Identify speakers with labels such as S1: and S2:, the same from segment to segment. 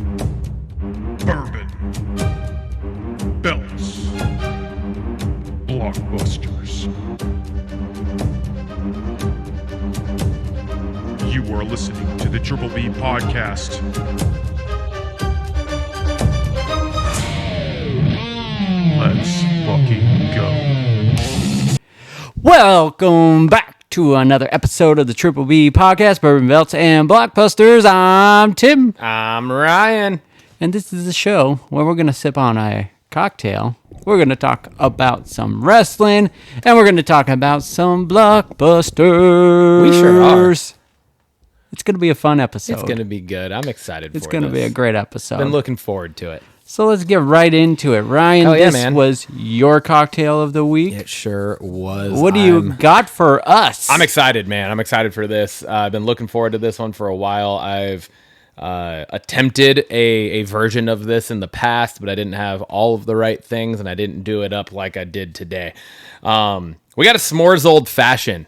S1: Bourbon. Belts. Blockbusters. You are listening to the Triple B Podcast. Let's fucking go.
S2: Welcome back to another episode of the Triple B Podcast, Bourbon Belts and Blockbusters. I'm Tim.
S3: I'm Ryan.
S2: And this is the show where we're going to sip on a cocktail. We're going to talk about some wrestling, and we're going to talk about some blockbusters.
S3: We sure are.
S2: It's going to be a fun episode.
S3: It's going to be good. I'm excited for it.
S2: It's going to be a great episode.
S3: Been looking forward to it.
S2: So let's get right into it. Ryan, this was your cocktail of the week.
S3: It sure was.
S2: What do you got for us?
S3: I'm excited, man. I'm excited for this. I've been looking forward to this one for a while. I've attempted a version of this in the past, but I didn't have all of the right things, and I didn't do it up like I did today. We got a s'mores old fashioned.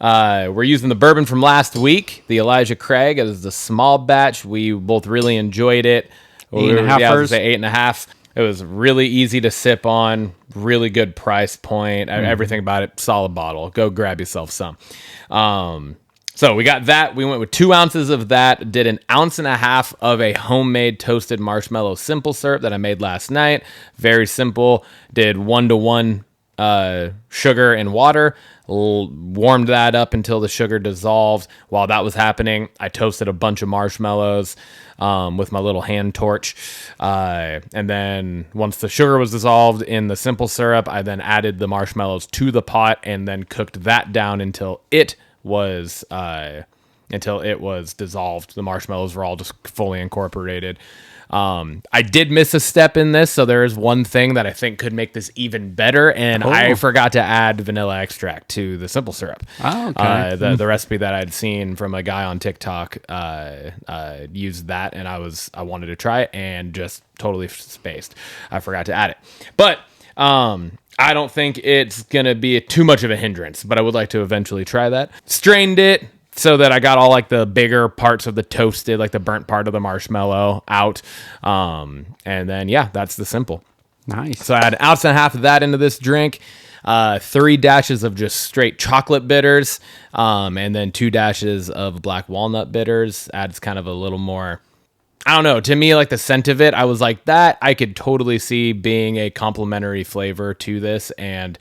S3: We're using the bourbon from last week, the Elijah Craig. It was the small batch. We both really enjoyed it.
S2: 8.5.
S3: I was say 8.5. It was really easy to sip on, really good price point. Everything about it, solid bottle. Go grab yourself some. So we got that. We went with 2 ounces of that. Did 1.5 ounces of a homemade toasted marshmallow simple syrup that I made last night. Very simple. Did 1-to-1 sugar and water. Warmed that up until the sugar dissolved. While that was happening, I toasted a bunch of marshmallows with my little hand torch. And then once the sugar was dissolved in the simple syrup, I then added the marshmallows to the pot and then cooked that down until it was dissolved. The marshmallows were all just fully incorporated. I did miss a step in this, so there is one thing that I think could make this even better, and I forgot to add vanilla extract to the simple syrup.
S2: Oh, okay.
S3: The recipe that I'd seen from a guy on TikTok used that, and I wanted to try it and just totally spaced. I forgot to add it, but I don't think it's gonna be too much of a hindrance. But I would like to eventually try that. Strained it so that I got all like the bigger parts of the toasted, like the burnt part of the marshmallow out. And then, yeah, that's the simple.
S2: Nice.
S3: So I had 1.5 ounces of that into this drink, 3 dashes of just straight chocolate bitters, and then 2 dashes of black walnut bitters. Adds kind of a little more, I don't know, to me, like the scent of it, I was like, that I could totally see being a complementary flavor to this, and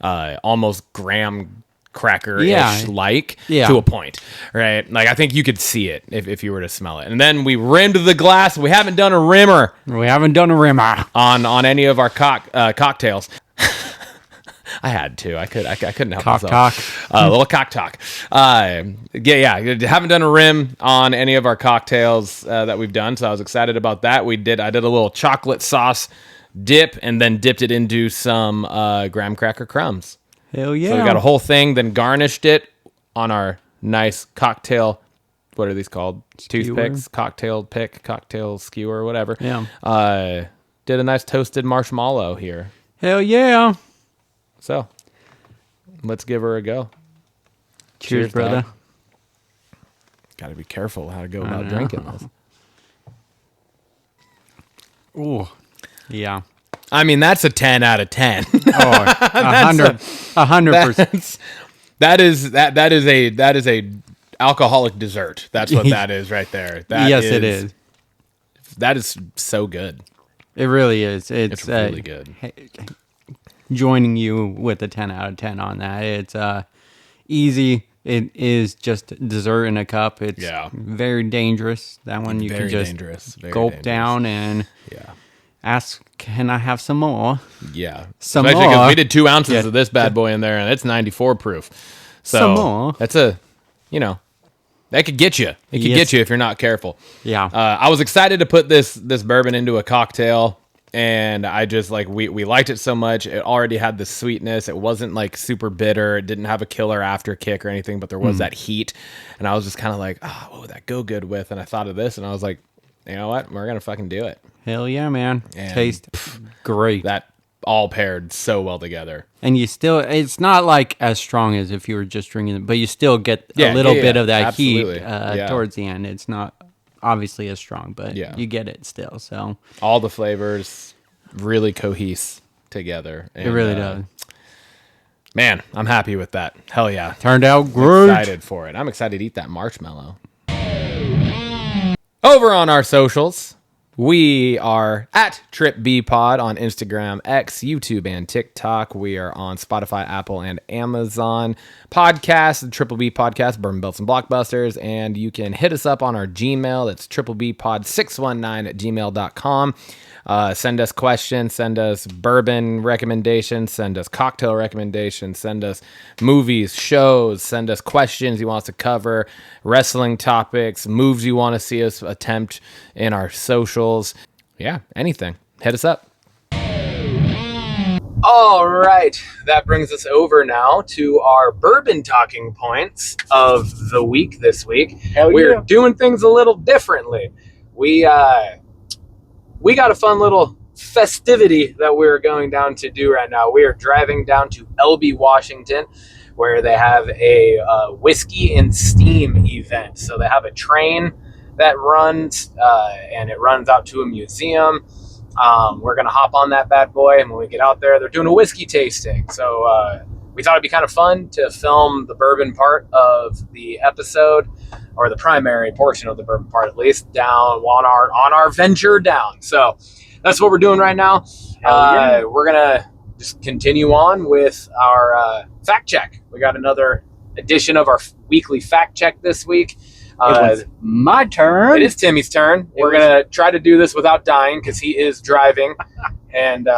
S3: almost graham cracker-ish to a point, right? Like I think you could see it if you were to smell it. And then we rimmed the glass. We haven't done a rimmer. On any of our cocktails. I had to. I couldn't help myself. A little cock talk. Yeah. Haven't done a rim on any of our cocktails that we've done, so I was excited about that. I did a little chocolate sauce dip and then dipped it into some graham cracker crumbs.
S2: Hell yeah.
S3: So we got a whole thing, then garnished it on our nice cocktail, what are these called?
S2: Skewer.
S3: Toothpicks, cocktail skewer, whatever.
S2: Yeah.
S3: Did a nice toasted marshmallow here.
S2: Hell yeah.
S3: So, let's give her a go.
S2: Cheers brother.
S3: Got to be careful how to go about drinking this.
S2: Ooh. Yeah.
S3: I mean, that's a 10 out of 10.
S2: 100%.
S3: That is a alcoholic dessert. That's what that is right there.
S2: It is.
S3: That is so good.
S2: It really is. It's
S3: really good.
S2: Joining you with a 10 out of 10 on that. It's easy. It is just dessert in a cup. It's very dangerous. That one you can just gulp down and ask, can I have some more?
S3: Yeah.
S2: Especially
S3: more. Because we did 2 ounces of this bad boy in there, and it's 94 proof. So
S2: some more.
S3: That's that could get you. It could get you if you're not careful.
S2: Yeah.
S3: I was excited to put this bourbon into a cocktail, and I just we liked it so much. It already had the sweetness. It wasn't like super bitter. It didn't have a killer after kick or anything, but there was that heat. And I was just kind of like, what would that go good with? And I thought of this, and I was like, you know what? We're going to fucking do it.
S2: Hell yeah, man. And tastes great.
S3: That all paired so well together.
S2: And you still, it's not like as strong as if you were just drinking it, but you still get a little bit of that heat towards the end. It's not obviously as strong, but
S3: Yeah.
S2: you get it still. So
S3: all the flavors really cohese together.
S2: it really does.
S3: Man, I'm happy with that. Hell yeah.
S2: Turned out
S3: I'm
S2: great.
S3: excited for it. I'm excited to eat that marshmallow. Over on our socials, we are at TripBpod on Instagram, X, YouTube, and TikTok. We are on Spotify, Apple, and Amazon podcasts, the Triple B Podcast, Bourbon Belts and Blockbusters. And you can hit us up on our Gmail. It's triplebpod619@gmail.com. Send us questions, send us bourbon recommendations, send us cocktail recommendations, send us movies, shows, send us questions you want us to cover, wrestling topics, moves you want to see us attempt in our socials. Yeah, anything. Hit us up. All right. That brings us over now to our bourbon talking points of the week this week. We're doing things a little differently. We got a fun little festivity that we're going down to do right now. We are driving down to Elby, Washington, where they have a whiskey and steam event. So they have a train that runs, and it runs out to a museum. We're going to hop on that bad boy, and when we get out there, they're doing a whiskey tasting. So we thought it'd be kind of fun to film the bourbon part of the episode, or the primary portion of the bourbon part, at least, down on our venture down. So that's what we're doing right now. We're gonna just continue on with our fact check. We got another edition of our weekly fact check this week.
S2: It was my turn.
S3: It is Timmy's turn. We're gonna try to do this without dying because he is driving, and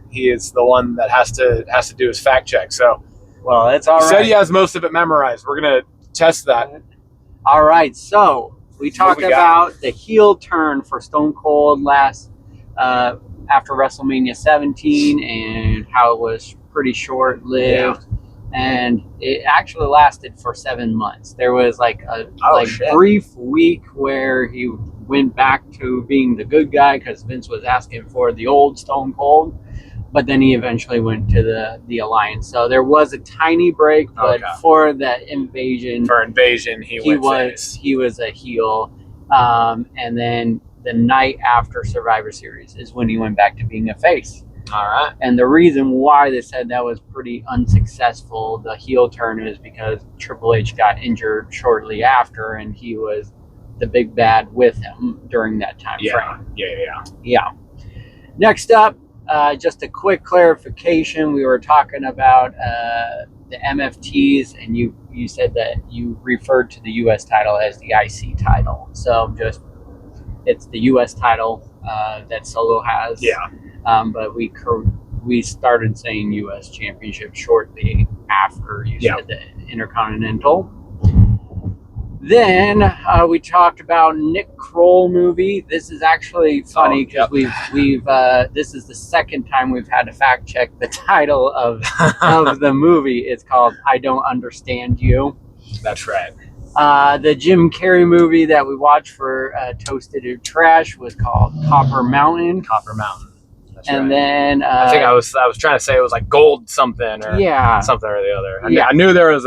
S3: he is the one that has to do his fact check. So,
S2: well, it's all right.
S3: He said he has most of it memorized. We're gonna test that.
S2: All right, so we talked about the heel turn for Stone Cold last after WrestleMania 17 and how it was pretty short-lived, and it actually lasted for 7 months. There was like a brief week where he went back to being the good guy because Vince was asking for the old Stone Cold, but then he eventually went to the Alliance. So there was a tiny break, but for that invasion, he was a heel. And then the night after Survivor Series is when he went back to being a face.
S3: All right.
S2: And the reason why they said that was pretty unsuccessful, the heel turn, is because Triple H got injured shortly after, and he was the big bad with him during that time frame. Yeah. Next up, just a quick clarification. We were talking about the MFTs, and you said that you referred to the U.S. title as the IC title. So it's the U.S. title that Solo has. Yeah. But we started saying U.S. Championship shortly after you said the Intercontinental. Then we talked about Nick Kroll movie. This is actually funny because we've this is the second time we've had to fact check the title of the movie. It's called I Don't Understand You.
S3: That's right.
S2: The Jim Carrey movie that we watched for Toasted or Trash was called Copper Mountain. That's right. Then
S3: I think I was trying to say it was like Gold something or something or the other. I knew there was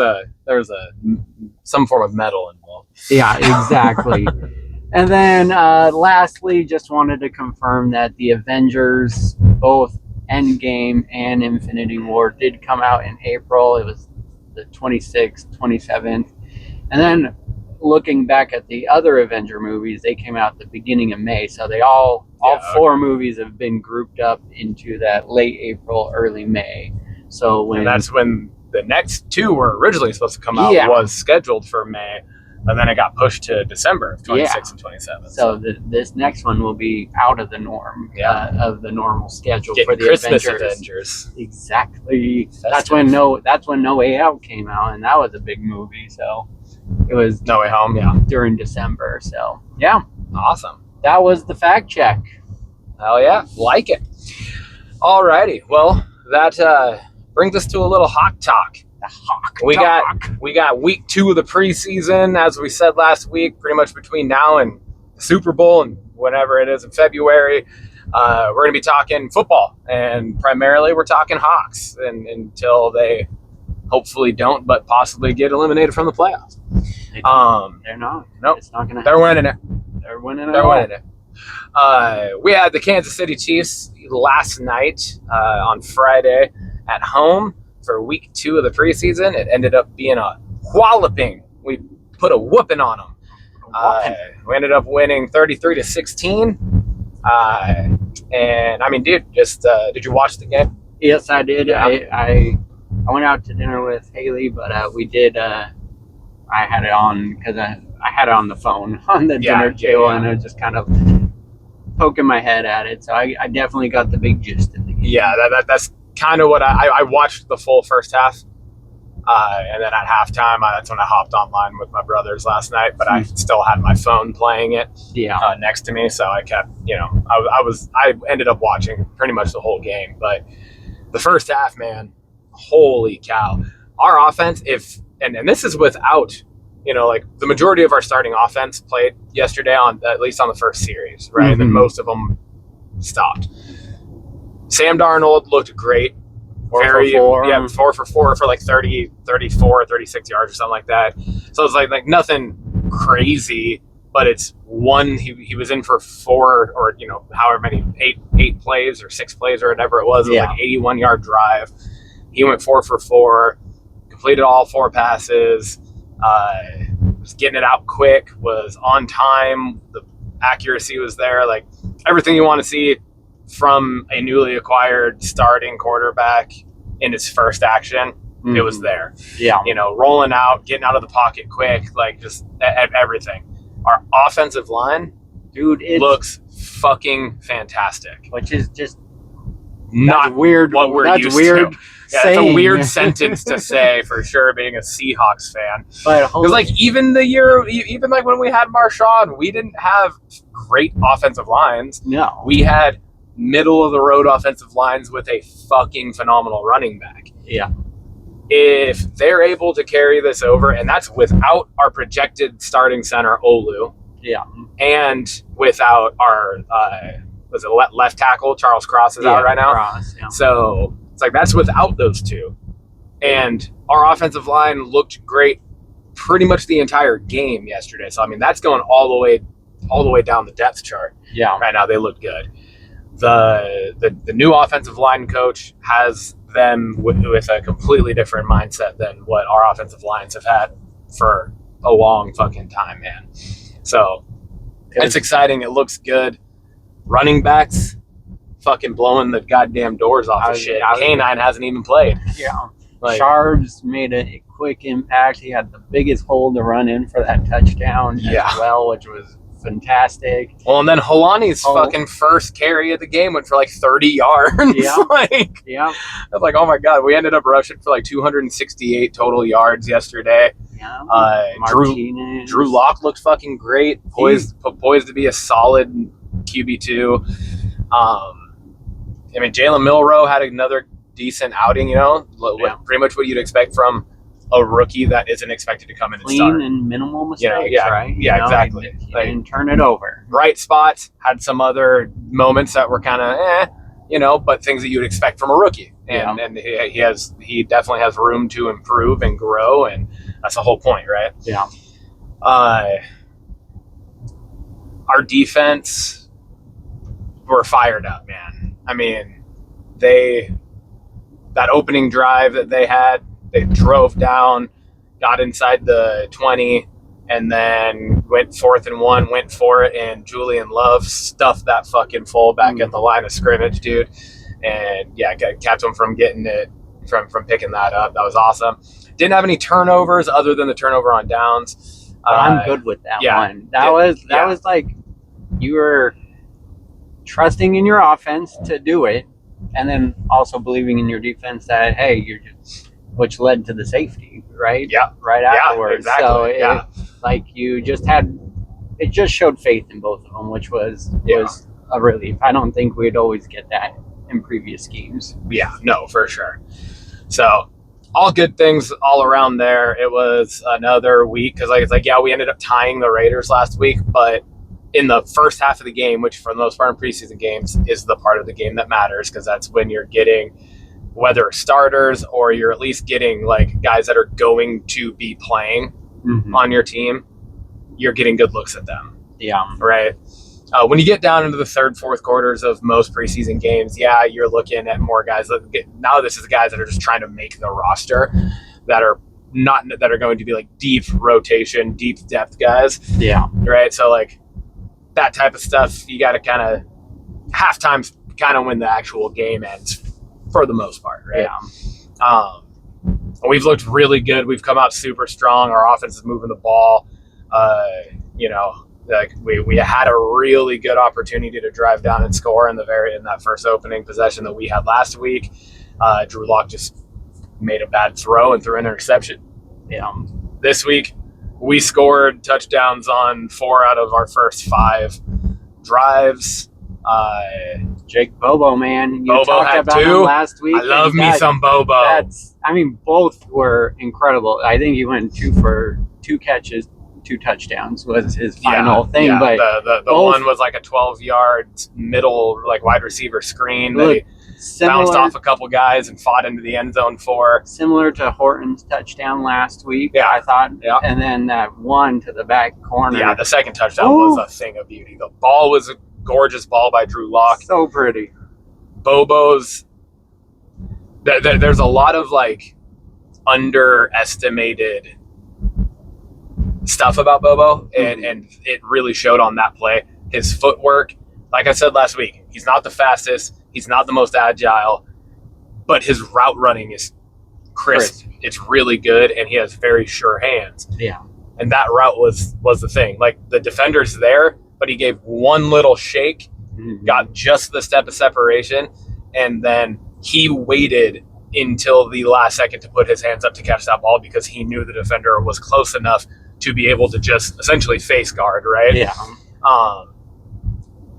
S3: some form of metal involved.
S2: Yeah, exactly. And then lastly, just wanted to confirm that the Avengers, both Endgame and Infinity War, did come out in April. It was the 26th, 27th. And then looking back at the other Avenger movies, they came out at the beginning of May. So they all four movies have been grouped up into that late April, early May. So
S3: and that's when the next two were originally supposed to come out, was scheduled for May, and then it got pushed to December of 26 and 27.
S2: So this next one will be out of the norm of the normal schedule for the
S3: Christmas Avengers.
S2: Exactly. That's when No Way Out came out, and that was a big movie. So it was
S3: No Way Home,
S2: during December. So
S3: awesome.
S2: That was the fact check.
S3: Hell yeah, like it. Alrighty, well that brings us to a little hawk talk. We got week 2 of the preseason, as we said last week, pretty much between now and the Super Bowl and whenever it is in February. We're going to be talking football, and primarily we're talking Hawks until they hopefully don't, but possibly get eliminated from the playoffs.
S2: They're not.
S3: Nope.
S2: It's not going to happen.
S3: They're winning it.
S2: They're winning
S3: it. We had the Kansas City Chiefs last night on Friday at home for week 2 of the preseason. It ended up being a walloping. We put a whooping on them. We ended up winning 33-16. And I mean, dude, just did you watch the game?
S2: Yes, I did.
S3: Yeah.
S2: I went out to dinner with Haley, but we did. I had it on because I had it on the phone on the dinner table, and I was just kind of poking my head at it. So I definitely got the big gist of the game.
S3: Yeah, that's kind of what I watched the full first half. And then at halftime, that's when I hopped online with my brothers last night, but I still had my phone playing it next to me. So I kept, I ended up watching pretty much the whole game. But the first half, man, holy cow. Our offense, and this is without, like the majority of our starting offense played yesterday at least on the first series, right? And then most of them stopped. Sam Darnold looked great. 4 for 4 for like 30, 34, 36 yards or something like that. So it's like nothing crazy, but it's one, he was in for 4 or, however many, 8 plays or 6 plays or whatever it was. It was like 81-yard drive. He went 4 for 4, completed all 4 passes, was getting it out quick, was on time. The accuracy was there, like everything you want to see from a newly acquired starting quarterback in his first action. It was there. Yeah. Rolling out, getting out of the pocket quick, like just everything. Our offensive line, dude, looks fucking fantastic.
S2: Which is just
S3: not
S2: weird.
S3: What we're
S2: that's
S3: used
S2: weird
S3: to. Yeah, it's a weird sentence to say for sure, being a Seahawks fan. Because like even like when we had Marshawn, we didn't have great offensive lines.
S2: No.
S3: We had middle of the road offensive lines with a fucking phenomenal running back.
S2: Yeah.
S3: If they're able to carry this over, and that's without our projected starting center Olu.
S2: Yeah.
S3: And without our left tackle Charles Cross is out right now.
S2: Cross, yeah.
S3: So it's like that's without those two. And our offensive line looked great pretty much the entire game yesterday. So I mean that's going all the way down the depth chart.
S2: Yeah.
S3: Right now they look good. The new offensive line coach has them with a completely different mindset than what our offensive lines have had for a long fucking time, man. So it's exciting. It looks good. Running backs fucking blowing the goddamn doors off of shit. K9 hasn't even played.
S2: Yeah. Sharps made a quick impact. He had the biggest hole to run in for that touchdown as well, which was fantastic.
S3: Well, and then Holani's fucking first carry of the game went for like 30 yards.
S2: Yeah.
S3: I was like, oh my God, we ended up rushing for like 268 total yards yesterday.
S2: Yeah.
S3: Drew Lock looked fucking great. Poised to be a solid QB2. I mean, Jalen Milroe had another decent outing, pretty much what you'd expect from a rookie that isn't expected to come in and start.
S2: Clean and minimal mistakes, right?
S3: Yeah, exactly.
S2: And turn it over.
S3: Bright spots, had some other moments that were kind of, but things that you'd expect from a rookie. And he definitely has room to improve and grow, and that's the whole point, right?
S2: Yeah.
S3: Our defense were fired up, man. I mean, that opening drive that they had, they drove down, got inside the 20, and then went 4th and 1, went for it, and Julian Love stuffed that fucking fullback at the line of scrimmage, dude. And kept him from getting it, from picking that up. That was awesome. Didn't have any turnovers other than the turnover on downs.
S2: I'm good with that one. That was like you were trusting in your offense to do it, and then also believing in your defense that, hey, which led to the safety, right?
S3: Yeah.
S2: Right afterwards.
S3: Exactly.
S2: So it just showed faith in both of them, which was a relief. I don't think we'd always get that in previous schemes.
S3: Yeah, no, for sure. So all good things all around there. It was another week because we ended up tying the Raiders last week, but in the first half of the game, which for the most part in preseason games is the part of the game that matters, because that's when you're getting whether starters or you're at least getting like guys that are going to be playing on your team, you're getting good looks at them.
S2: Yeah.
S3: Right. When you get down into the third, fourth quarters of most preseason games, yeah, you're looking at more guys. Now this is guys that are just trying to make the roster, that are going to be like deep rotation, deep depth guys.
S2: Yeah.
S3: Right. So like that type of stuff, you got to kind of halftime kind of when the actual game ends for the most part. Right.
S2: Yeah.
S3: We've looked really good. We've come out super strong. Our offense is moving the ball. Like we had a really good opportunity to drive down and score in that first opening possession that we had last week. Drew Lock just made a bad throw and threw an interception. This week we scored touchdowns on 4 out of our first 5 drives.
S2: Jake Bobo, man, you
S3: Bobo
S2: talked
S3: had
S2: about
S3: 2
S2: him last week.
S3: I love me some Bobo.
S2: Both were incredible. I think he went 2 for 2 catches. 2 touchdowns was his final thing.
S3: Yeah.
S2: But
S3: the one was like a 12-yard middle, like wide receiver screen that he bounced off a couple guys and fought into the end zone for.
S2: Similar to Horton's touchdown last week,
S3: yeah,
S2: I thought.
S3: Yeah.
S2: And then that one to the back corner.
S3: Yeah, the second touchdown was a thing of beauty. The ball was a gorgeous ball by Drew Lock.
S2: So pretty.
S3: Bobo's. There's a lot of like underestimated stuff about Bobo, and it really showed on that play. His footwork, like I said last week, he's not the fastest, he's not the most agile, but his route running is crisp. It's really good, and he has very sure hands.
S2: Yeah.
S3: And that route was the thing. Like the defender's there, but he gave one little shake, got just the step of separation, and then he waited until the last second to put his hands up to catch that ball because he knew the defender was close enough to be able to just essentially face guard, right?
S2: Yeah.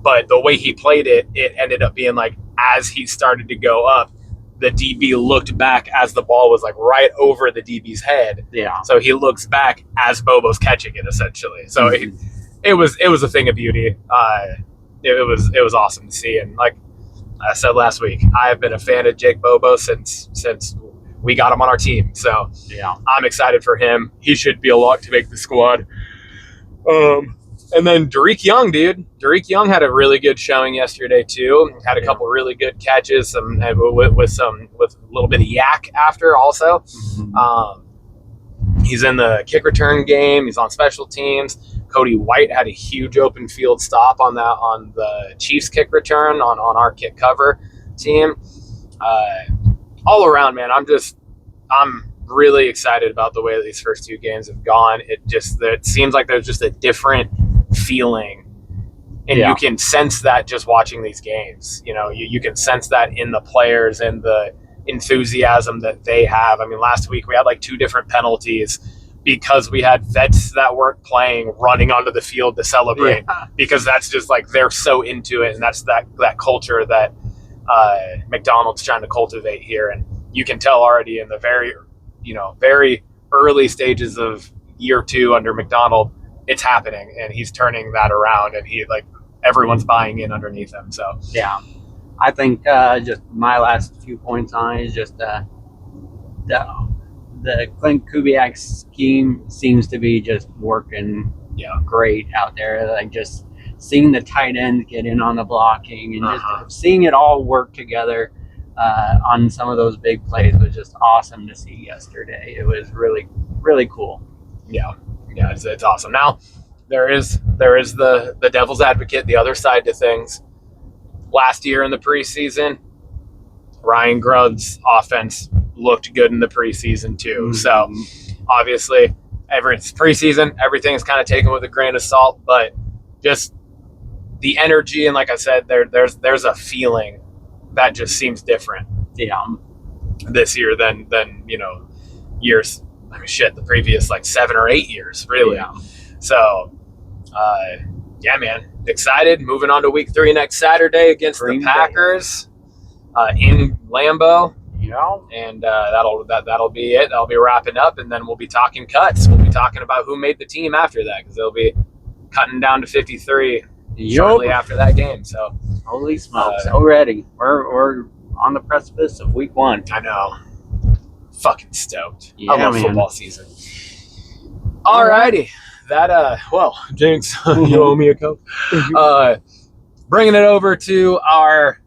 S3: But the way he played it ended up being like, as he started to go up, the DB looked back as the ball was like right over the DB's head.
S2: Yeah.
S3: So he looks back as Bobo's catching it, essentially. So it was a thing of beauty. It was awesome to see. And like I said last week, I have been a fan of Jake Bobo since we got him on our team. So
S2: yeah,
S3: I'm excited for him. He should be a lock to make the squad. And then Derek Young, dude. Derek Young had a really good showing yesterday too. Had a couple really good catches, with a little bit of yak after also. He's in the kick return game. He's on special teams. Cody White had a huge open field stop on the Chiefs kick return on our kick cover team. All around, man, I'm really excited about the way that these first 2 games have gone. It seems like there's just a different feeling, and you can sense that just watching these games. You know, you can sense that in the players and the enthusiasm that they have. I mean, last week we had like 2 different penalties because we had vets that weren't playing running onto the field to celebrate, because that's just like they're so into it, and that's that culture that McDonald's trying to cultivate here. And you can tell already in the very early stages of year 2 under McDonald, it's happening, and he's turning that around, and everyone's buying in underneath him. So
S2: yeah, I think just my last few points on it is just the Clint Kubiak scheme seems to be just working great out there. Like just seeing the tight ends get in on the blocking and just seeing it all work together on some of those big plays was just awesome to see yesterday. It was really, really cool.
S3: Yeah, it's awesome. Now there is the devil's advocate, the other side to things. Last year in the preseason, Ryan Grubb's offense looked good in the preseason too. So obviously, it's preseason, everything is kind of taken with a grain of salt, but just the energy, and like I said, there's a feeling that just seems different.
S2: Yeah.
S3: This year than years. I mean, the previous 7 or 8 years, really.
S2: Yeah.
S3: So, man, excited. Moving on to week 3 next Saturday against the Packers in Lambeau.
S2: Yeah.
S3: And that'll be it. That'll be wrapping up, and then we'll be talking cuts. We'll be talking about who made the team after that, because they'll be cutting down to 53 shortly after that game. So,
S2: holy smokes! Already, we're on the precipice of week 1.
S3: I know. Fucking stoked.
S2: Yeah,
S3: I love
S2: man.
S3: football season. Alrighty. well, Jinx, you owe me a Coke. Bringing it over to our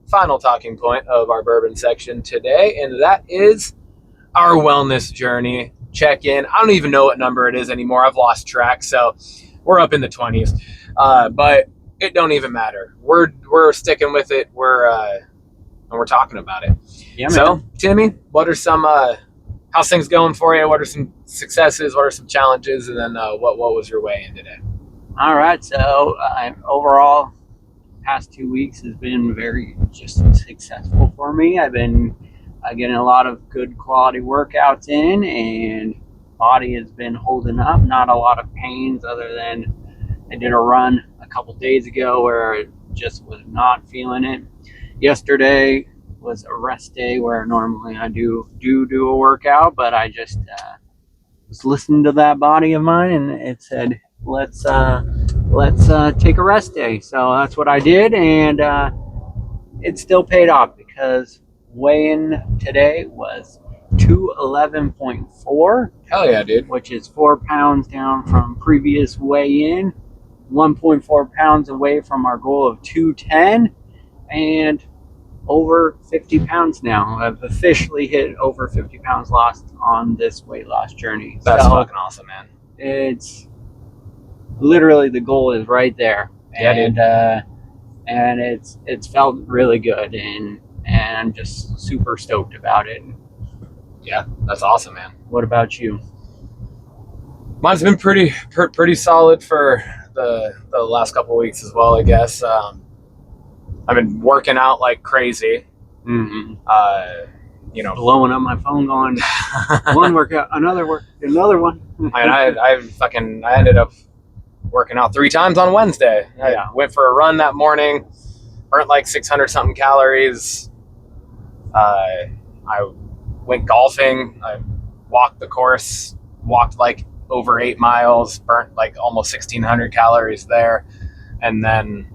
S3: final talking point of our bourbon section today, and that is our wellness journey check-in. I don't even know what number it is anymore. I've lost track, so we're up in the 20s, but it don't even matter. We're sticking with it. And we're talking about it.
S2: Yeah,
S3: so,
S2: man.
S3: Timmy, what are some how's things going for you? What are some successes? What are some challenges? And then what was your weigh in today?
S2: All right. So overall, past 2 weeks has been very just successful for me. I've been getting a lot of good quality workouts in, and body has been holding up. Not a lot of pains, other than I did a run a couple days ago where I just was not feeling it. Yesterday was a rest day where normally I do a workout, but I just was listening to that body of mine, and it said, let's take a rest day. So that's what I did, and it still paid off, because weigh-in today was 211.4.
S3: Hell yeah, dude.
S2: Which is 4 pounds down from previous weigh-in, 1.4 pounds away from our goal of 210, and over 50 pounds now. I've officially hit over 50 pounds lost on this weight loss journey.
S3: That's fucking awesome, man.
S2: It's literally, the goal is right there.
S3: Yeah,
S2: and
S3: dude.
S2: And it's felt really good, and I'm just super stoked about it.
S3: Yeah, that's awesome, man.
S2: What about you?
S3: Mine's been pretty solid for the last couple of weeks as well, I guess. I've been working out like crazy.
S2: Mm-hmm.
S3: Blowing
S2: up my phone, going one workout, another one.
S3: I ended up working out 3 times on Wednesday. I went for a run that morning, burnt like 600 something calories. I went golfing. I walked the course, walked like over 8 miles, burnt like almost 1,600 calories there, and then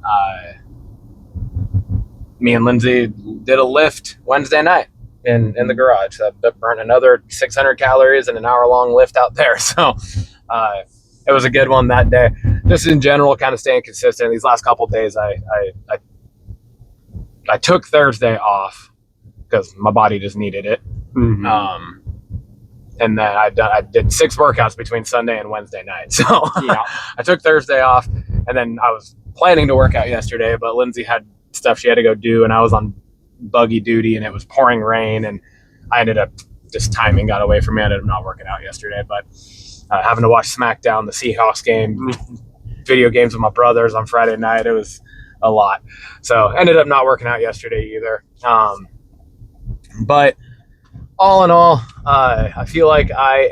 S3: me and Lindsay did a lift Wednesday night in the garage. I burnt another 600 calories and an hour-long lift out there. So it was a good one that day. Just in general, kind of staying consistent. These last couple of days, I took Thursday off because my body just needed it.
S2: Mm-hmm.
S3: And then I did 6 workouts between Sunday and Wednesday night. So
S2: yeah.
S3: I took Thursday off, and then I was planning to work out yesterday, but Lindsay had stuff she had to go do, and I was on buggy duty, and it was pouring rain, and I ended up just timing got away from me. I ended up not working out yesterday, but having to watch SmackDown, the Seahawks game, video games with my brothers on Friday night, it was a lot. So ended up not working out yesterday either. But all in all, I feel like I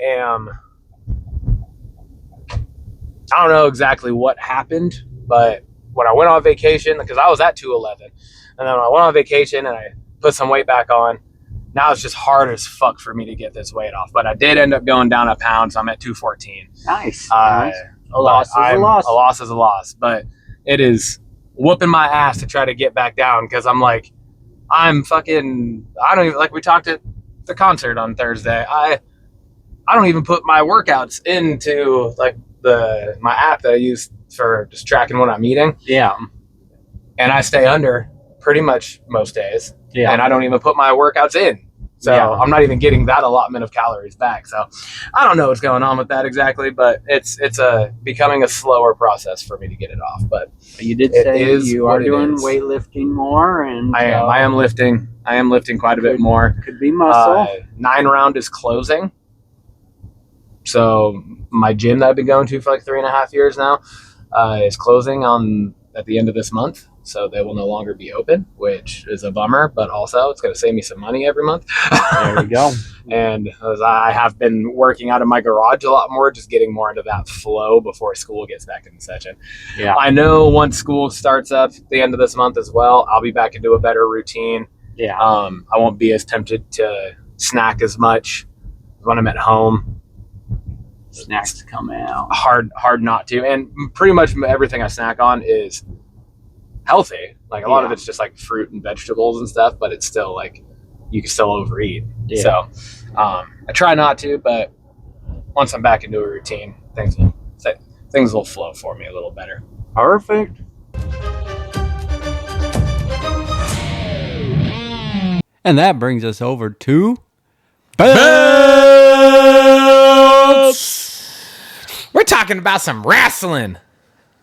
S3: don't know exactly what happened, but when I went on vacation, because I was at 211, and then when I went on vacation and I put some weight back on, now it's just hard as fuck for me to get this weight off. But I did end up going down a pound, so I'm at 214.
S2: Nice.
S3: A
S2: loss is a loss.
S3: A loss is a loss, but it is whooping my ass to try to get back down, because I'm like, I don't even, like we talked at the concert on Thursday, I don't even put my workouts into like my app that I use for just tracking what I'm eating.
S2: Yeah.
S3: And I stay under pretty much most days.
S2: Yeah.
S3: And I don't even put my workouts in. So yeah. I'm not even getting that allotment of calories back. So I don't know what's going on with that exactly, but it's becoming a slower process for me to get it off. But
S2: you did say you are doing weightlifting more, and
S3: I am lifting quite a bit more.
S2: Could be muscle.
S3: 9 round is closing. So my gym that I've been going to for like 3.5 years now is closing at the end of this month. So they will no longer be open, which is a bummer, but also it's going to save me some money every month.
S2: There we go.
S3: And as I have been working out of my garage a lot more, just getting more into that flow before school gets back into session.
S2: Yeah.
S3: I know once school starts up at the end of this month as well, I'll be back into a better routine.
S2: Yeah.
S3: I won't be as tempted to snack as much when I'm at home.
S2: Snacks come out.
S3: Hard not to. And pretty much everything I snack on is healthy. Like a lot of it's just like fruit and vegetables and stuff, but it's still like you can still overeat. Yeah. So I try not to, but once I'm back into a routine, things will things will flow for me a little better.
S2: Perfect. And that brings us over to
S3: Belts. We're talking about some wrestling.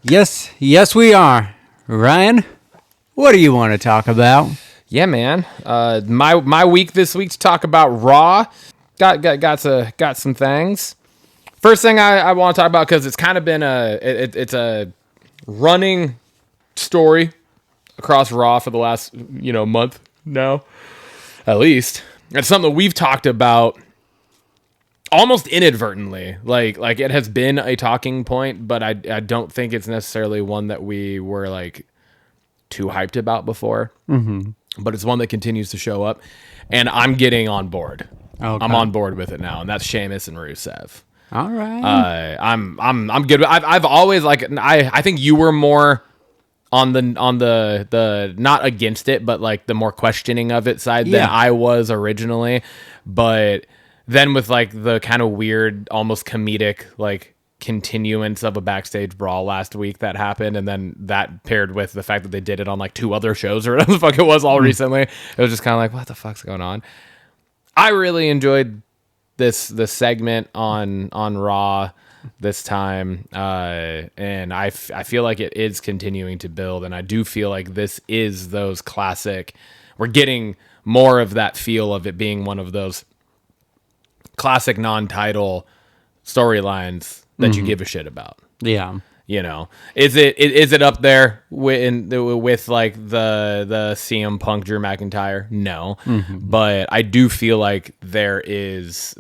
S2: Yes, we are. Ryan, what do you want to talk about?
S3: Yeah, man. My week this week to talk about Raw. Got some things. First thing I want to talk about, because it's kind of been it's a running story across Raw for the last month now, at least. It's something that we've talked about almost inadvertently. Like it has been a talking point, but I don't think it's necessarily one that we were like too hyped about before. Mm-hmm. But it's one that continues to show up, and I'm getting on board. Okay. I'm on board with it now, and that's Sheamus and Rusev.
S2: All right.
S3: I'm good. I've always I think you were more on the not against it, but like the more questioning of it side than I was originally. But then with like the kind of weird, almost comedic like continuance of a backstage brawl last week that happened, and then that paired with the fact that they did it on like 2 other shows or whatever the fuck it was all recently, it was just kind of like, what the fuck's going on? I really enjoyed this segment on Raw this time, and I feel like it is continuing to build, and I do feel like this is those classic. We're getting more of that feel of it being one of those classic non-title storylines that you give a shit about.
S2: Yeah.
S3: Is it up there with like the CM Punk Drew McIntyre? No, but I do feel like there's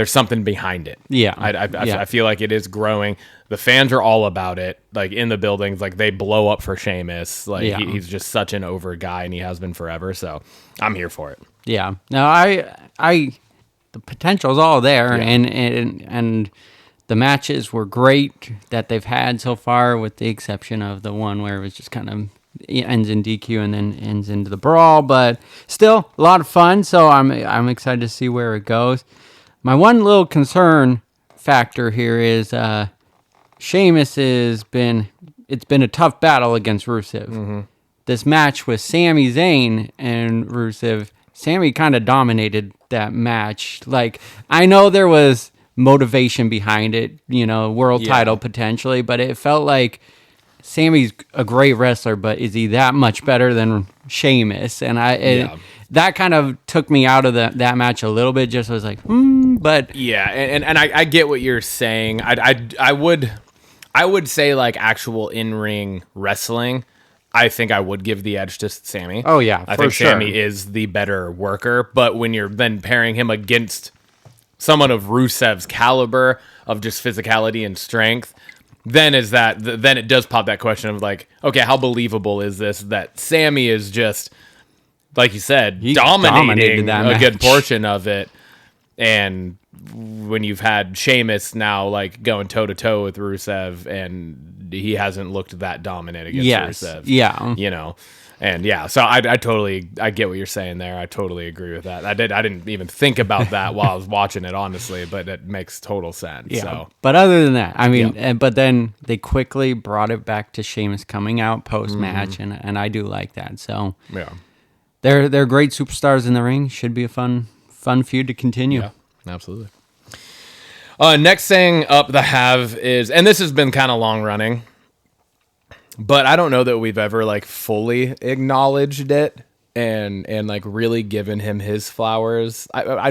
S3: something behind it.
S2: Yeah,
S3: I feel like it is growing. The fans are all about it. Like in the buildings, like they blow up for Sheamus. Like he's just such an over guy, and he has been forever. So I'm here for it.
S2: Yeah. No, I the potential's all there, and the matches were great that they've had so far, with the exception of the one where it was just kind of ends in DQ and then ends into the brawl. But still, a lot of fun. So I'm excited to see where it goes. My one little concern factor here is Sheamus it's been a tough battle against Rusev. Mm-hmm. This match with Sami Zayn and Rusev, Sami kind of dominated that match. Like, I know there was motivation behind it, world title potentially, but it felt like Sami's a great wrestler, but is he that much better than Sheamus? And that kind of took me out of that match a little bit. Just was like, but
S3: yeah, and I get what you're saying. I would say like actual in-ring wrestling, I think I would give the edge to Sami.
S2: Oh yeah,
S3: I think Sami is the better worker, but when you're then pairing him against someone of Rusev's caliber of just physicality and strength, then it does pop that question of like, okay, how believable is this that Sami is just, like you said, dominating a good portion of it, and when you've had Sheamus now like going toe to toe with Rusev, and he hasn't looked that dominant against Rusev.
S2: Yeah.
S3: And yeah, so I get what you're saying there. I totally agree with that. I didn't even think about that while I was watching it, honestly, but it makes total sense.
S2: Yeah.
S3: So.
S2: But other than that, I mean, but then they quickly brought it back to Sheamus coming out post match, and I do like that. So
S3: yeah,
S2: they're great superstars in the ring. Should be a fun feud to continue.
S3: Yeah, absolutely. Next thing up the have is, and this has been kind of long running, but I don't know that we've ever like fully acknowledged it and like really given him his flowers.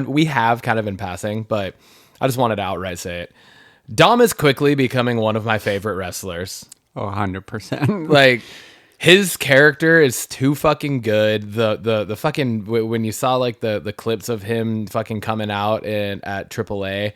S3: We have kind of in passing, but I just wanted to outright say it. Dom is quickly becoming one of my favorite wrestlers.
S2: Oh, 100%.
S3: Like, his character is too fucking good. The fucking, when you saw like the clips of him fucking coming out at AAA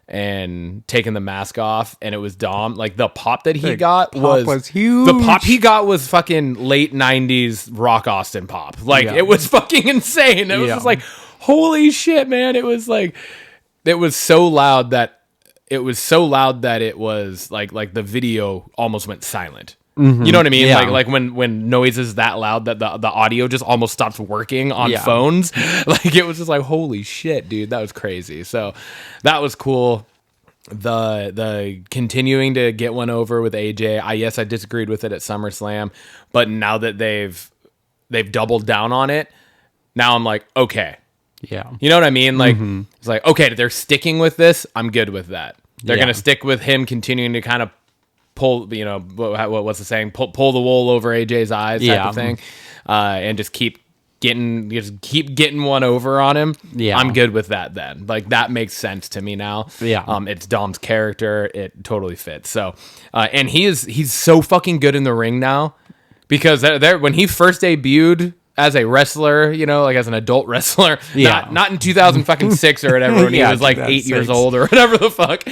S3: and taking the mask off, and it was Dom, like the pop that he got was
S2: huge.
S3: The pop he got was fucking late 90s Rock Austin pop. Like, it was fucking insane. It was just like, holy shit, man. It was like, it was so loud that it was like the video almost went silent. Mm-hmm. You know what I mean?
S2: Yeah.
S3: Like when noise is that loud that the audio just almost stops working on phones. Like, it was just like, holy shit, dude, that was crazy. So that was cool. The continuing to get one over with AJ. I disagreed with it at SummerSlam, but now that they've doubled down on it, now I'm like, okay.
S2: Yeah.
S3: You know what I mean? Like, it's like, okay, they're sticking with this. I'm good with that. They're going to stick with him continuing to kind of pull, you know, what's the saying? Pull the wool over AJ's eyes type of thing. And just keep getting one over on him. Yeah. I'm good with that then. Like, that makes sense to me now.
S2: Yeah.
S3: It's Dom's character. It totally fits. So, and he's so fucking good in the ring now, because when he first debuted as a wrestler, you know, like as an adult wrestler, not in 2006 or whatever, when he was like 8 years old or whatever the fuck.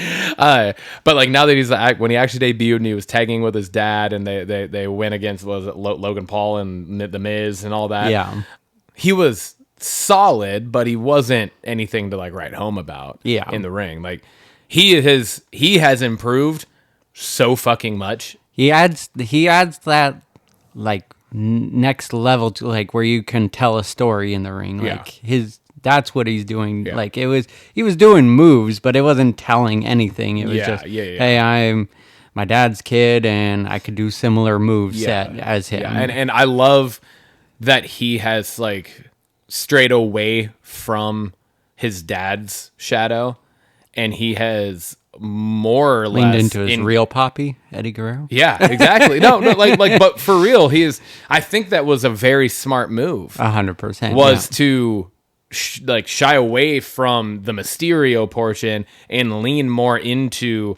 S3: But like now that he's when he actually debuted and he was tagging with his dad, and they went against, was it Logan Paul and the Miz and all that.
S2: Yeah,
S3: he was solid, but he wasn't anything to like write home about.
S2: Yeah,
S3: in the ring, like he has improved so fucking much.
S2: He adds that like next level to like where you can tell a story in the ring. Like that's what he's doing. Yeah. Like he was doing moves, but it wasn't telling anything. It was just hey, I'm my dad's kid and I could do similar moves set as him.
S3: Yeah. And I love that he has like strayed away from his dad's shadow, and he has more or
S2: leaned
S3: less
S2: into his real poppy, Eddie Guerrero.
S3: Yeah, exactly. No, like, but for real, I think that was a very smart move.
S2: 100%
S3: was to shy away from the Mysterio portion and lean more into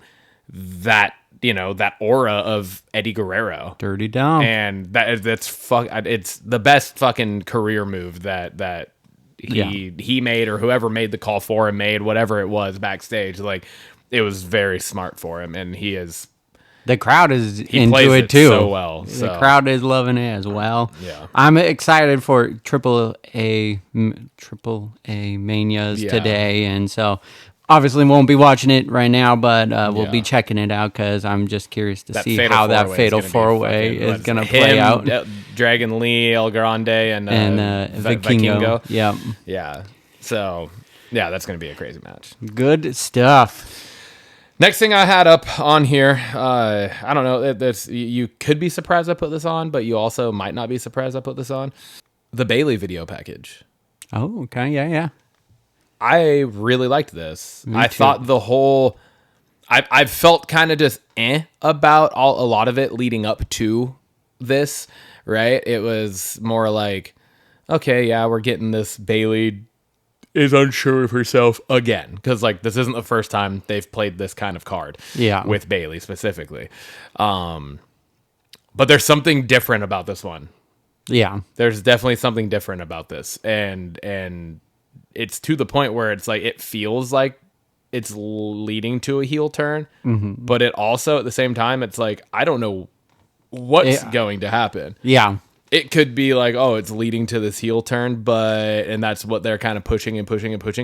S3: that, you know, that aura of Eddie Guerrero,
S2: Dirty Dom,
S3: and it's the best fucking career move that he made, or whoever made the call for him made, whatever it was backstage. Like, it was very smart for him, and
S2: the crowd is into it too.
S3: So well,
S2: the crowd is loving it as well.
S3: Yeah,
S2: I'm excited for Triple A Manias today, and so obviously won't be watching it right now, but we'll be checking it out because I'm just curious to see how that Fatal 4-Way is going to play out.
S3: Dragon Lee, El Grande, and Vikingo. Yeah. So that's going to be a crazy match.
S2: Good stuff.
S3: Next thing I had up on here, I don't know, you could be surprised I put this on, but you also might not be surprised I put this on. The Bayley video package.
S2: Oh, okay. Yeah.
S3: I really liked this.
S2: Me
S3: I
S2: too.
S3: thought the whole... I felt kind of just about a lot of it leading up to this, right? It was more like, okay, yeah, we're getting this Bayley is unsure of herself again, because like this isn't the first time they've played this kind of card with Bayley specifically, but there's something different about this one. There's definitely something different about this, and it's to the point where it's like it feels like it's leading to a heel turn, but it also at the same time it's like I don't know what's going to happen. It could be like, oh, it's leading to this heel turn, and that's what they're kind of pushing.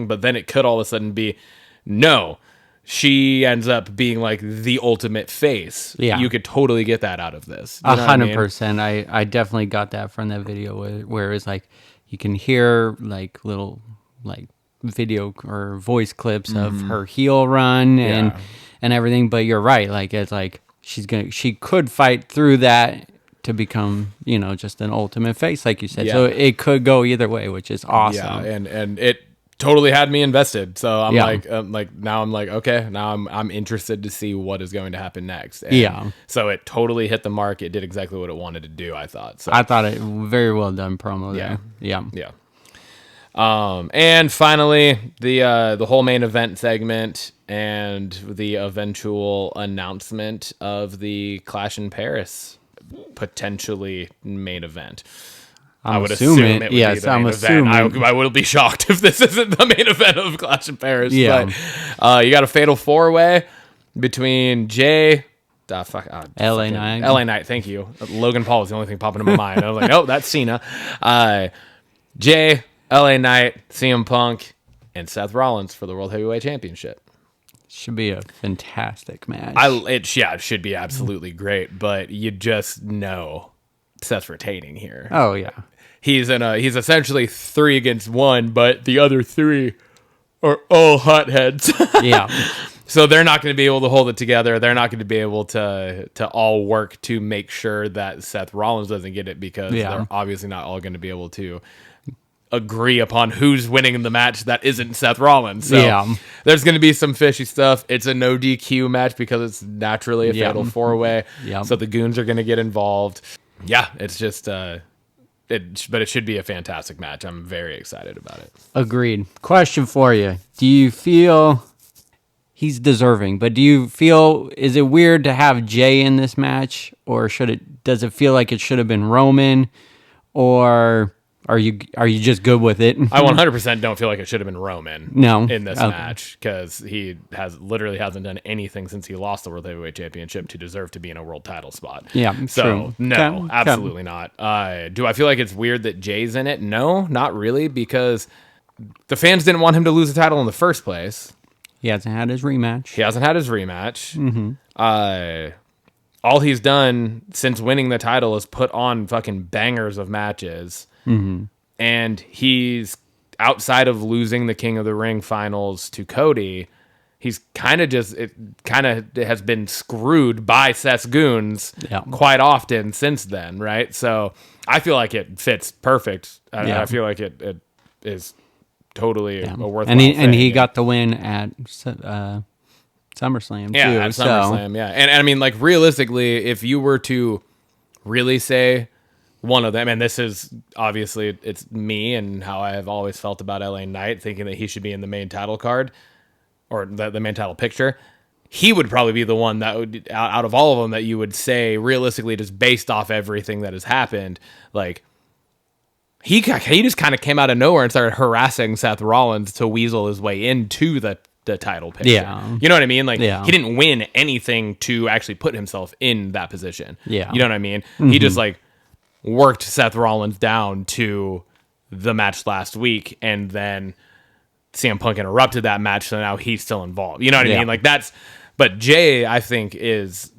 S3: But then it could all of a sudden be, no, she ends up being like the ultimate face. You could totally get that out of this.
S2: 100%. I definitely got that from that video where it's like you can hear like little like video or voice clips of her heel run and everything. But you're right. Like it's like she could fight through that to become, you know, just an ultimate face, like you said. So it could go either way, which is awesome.
S3: And it totally had me invested. So I'm now I'm like, okay, now I'm interested to see what is going to happen next. And so it totally hit the mark. It did exactly what it wanted to do, I thought. So
S2: I thought it very well done promo there. Yeah.
S3: And finally, the whole main event segment and the eventual announcement of the Clash in Paris potentially main event. I would assume it would be the main event. I will be shocked if this isn't the main event of Clash in Paris. But you got a fatal 4-way between Jay,
S2: LA Knight.
S3: LA Knight, thank you. Logan Paul is the only thing popping in my mind. I was like, oh, that's Cena. Jay, LA Knight, CM Punk, and Seth Rollins for the World Heavyweight Championship.
S2: Should be a fantastic match.
S3: It should be absolutely great, but you just know Seth's retaining here.
S2: Oh yeah,
S3: he's essentially 3 against 1, but the other 3 are all hotheads. So they're not going to be able to hold it together. They're not going to be able to all work to make sure that Seth Rollins doesn't get it because they're obviously not all going to be able to agree upon who's winning the match that isn't Seth Rollins. So there's going to be some fishy stuff. It's a no DQ match because it's naturally a fatal 4-way. So the goons are going to get involved. Yeah, it's just but it should be a fantastic match. I'm very excited about it.
S2: Agreed. Question for you. Do you feel he's deserving, but do you feel, is it weird to have Jay in this match, or does it feel like it should have been Roman, or are you just good with it?
S3: I 100% don't feel like it should have been Roman in this match, because he literally hasn't done anything since he lost the World Heavyweight Championship to deserve to be in a world title spot.
S2: Yeah,
S3: so
S2: true.
S3: No, absolutely not. Do I feel like it's weird that Jay's in it? No, not really, because the fans didn't want him to lose the title in the first place.
S2: He hasn't had his rematch.
S3: All he's done since winning the title is put on fucking bangers of matches. And he's, outside of losing the King of the Ring finals to Cody, he's kind of has been screwed by Seth's goons quite often since then, right? So I feel like it fits perfect. I feel like it is totally a worthwhile thing.
S2: And he got the win at SummerSlam too.
S3: At SummerSlam, And I mean, like, realistically, if you were to really say one of them, and this is obviously, it's me and how I have always felt about LA Knight, thinking that he should be in the main title card, or the main title picture, he would probably be the one that would, out of all of them, that you would say, realistically, just based off everything that has happened, like, he just kind of came out of nowhere and started harassing Seth Rollins to weasel his way into the title picture. You know what I mean? Like, he didn't win anything to actually put himself in that position. You know what I mean? He just, like, worked Seth Rollins down to the match last week, and then CM Punk interrupted that match, so now he's still involved. You know what I mean? Like, but Jay, I think, is,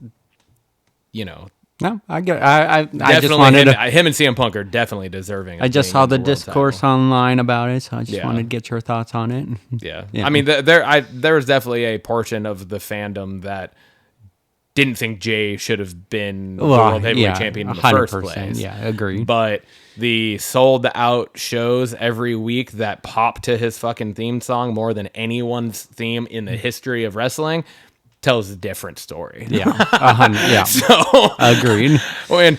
S2: No, I get. I just
S3: wanted him and CM Punk are definitely deserving.
S2: I just saw the discourse online about it, so I just wanted to get your thoughts on it.
S3: Yeah. I mean, there was definitely a portion of the fandom that didn't think Jay should have been the World Heavyweight Champion in the first place.
S2: Yeah, I agree.
S3: But the sold out shows every week that pop to his fucking theme song more than anyone's theme in the history of wrestling tells a different story.
S2: So agreed.
S3: And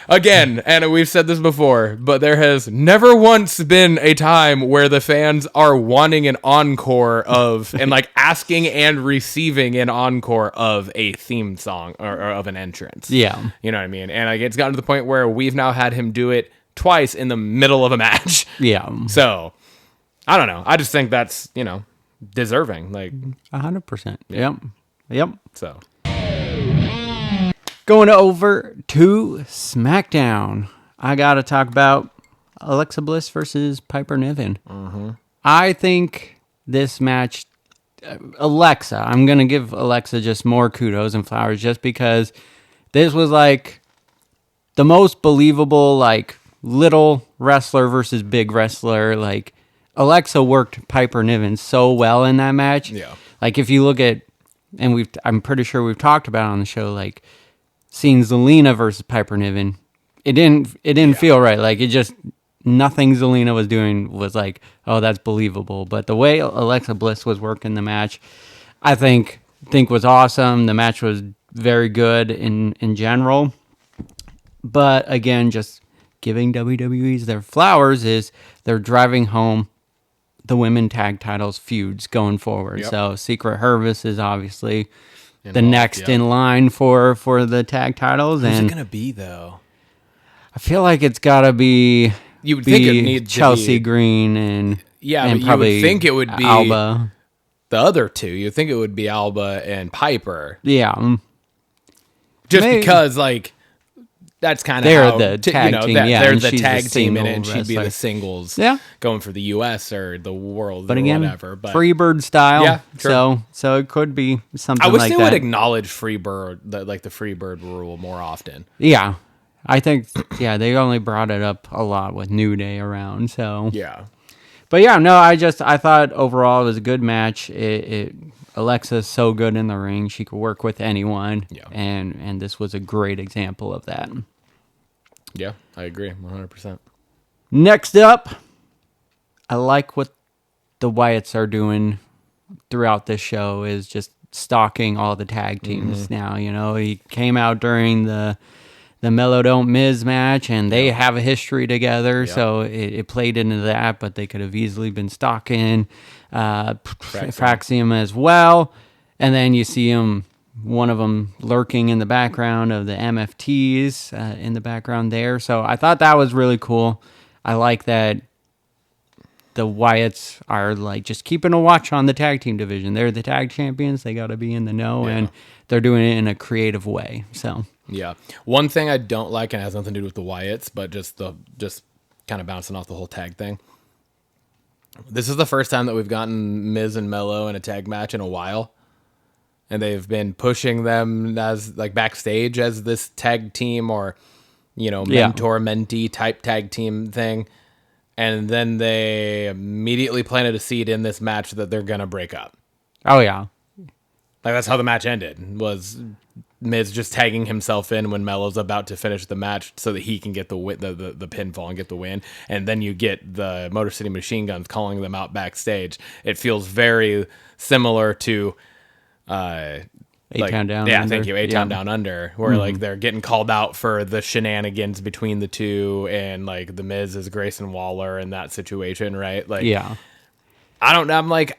S3: again, and we've said this before, but there has never once been a time where the fans are wanting an encore of, and like asking and receiving an encore of a theme song or of an entrance. You know what I mean? And like, it's gotten to the point where we've now had him do it twice in the middle of a match. So I don't know. I just think that's, deserving. Like
S2: 100%. Yep.
S3: So,
S2: going over to SmackDown, I got to talk about Alexa Bliss versus Piper Niven. I think this match, Alexa, I'm going to give Alexa just more kudos and flowers just because this was like the most believable, like, little wrestler versus big wrestler. Like, Alexa worked Piper Niven so well in that match. Like, if you look at, and I'm pretty sure we've talked about it on the show, like, seeing Zelina versus Piper Niven, it didn't feel right. Like, it just, nothing Zelina was doing was like, oh, that's believable. But the way Alexa Bliss was working the match, I think was awesome. The match was very good in general. But again, just giving WWE's their flowers is they're driving home the women tag titles feuds going forward. So Secret Service is obviously the next in line for the tag titles.
S3: Who's it gonna be though?
S2: I feel like it's gotta be.
S3: You would think it needs
S2: Chelsea Green and
S3: but
S2: probably
S3: you would think it would be
S2: Alba.
S3: The other two. You'd think it would be Alba and Piper.
S2: Just
S3: because, like, that's kind of
S2: how the tag team.
S3: They're the tag team in it, and she'd be the singles.
S2: Yeah.
S3: Going for the US or the world,
S2: but
S3: or
S2: again,
S3: whatever. But
S2: Freebird style.
S3: Yeah, sure.
S2: So it could be something.
S3: I wish
S2: like
S3: they
S2: that.
S3: would acknowledge Freebird, like the Freebird rule, more often.
S2: Yeah, I think. Yeah, they only brought it up a lot with New Day around. So But yeah, no, I thought overall it was a good match. Alexa's so good in the ring; she could work with anyone, and this was a great example of that.
S3: Yeah, I agree, 100%.
S2: Next up, I like what the Wyatts are doing throughout this show is just stalking all the tag teams now. You know, he came out during the Mellow Don't Miz match, and they have a history together, so it played into that, but they could have easily been stalking Fraxium as well. And then you see one of them lurking in the background of the MFTs in the background there. So I thought that was really cool. I like that the Wyatts are like just keeping a watch on the tag team division. They're the tag champions. They got to be in the know, and they're doing it in a creative way. So
S3: yeah, one thing I don't like, and it has nothing to do with the Wyatts, but just kind of bouncing off the whole tag thing. This is the first time that we've gotten Miz and Mello in a tag match in a while. And they've been pushing them as like backstage as this tag team or, mentor-mentee type tag team thing. And then they immediately planted a seed in this match that they're going to break up.
S2: Oh, yeah.
S3: Like that's how the match ended, was Miz just tagging himself in when Mello's about to finish the match so that he can get the pinfall and get the win. And then you get the Motor City Machine Guns calling them out backstage. It feels very similar to...
S2: A-Town Down
S3: yeah,
S2: Under.
S3: thank you. A-Town Down Under, where like they're getting called out for the shenanigans between the two, and like the Miz is Grayson Waller in that situation, right? Like, I don't know. I'm like,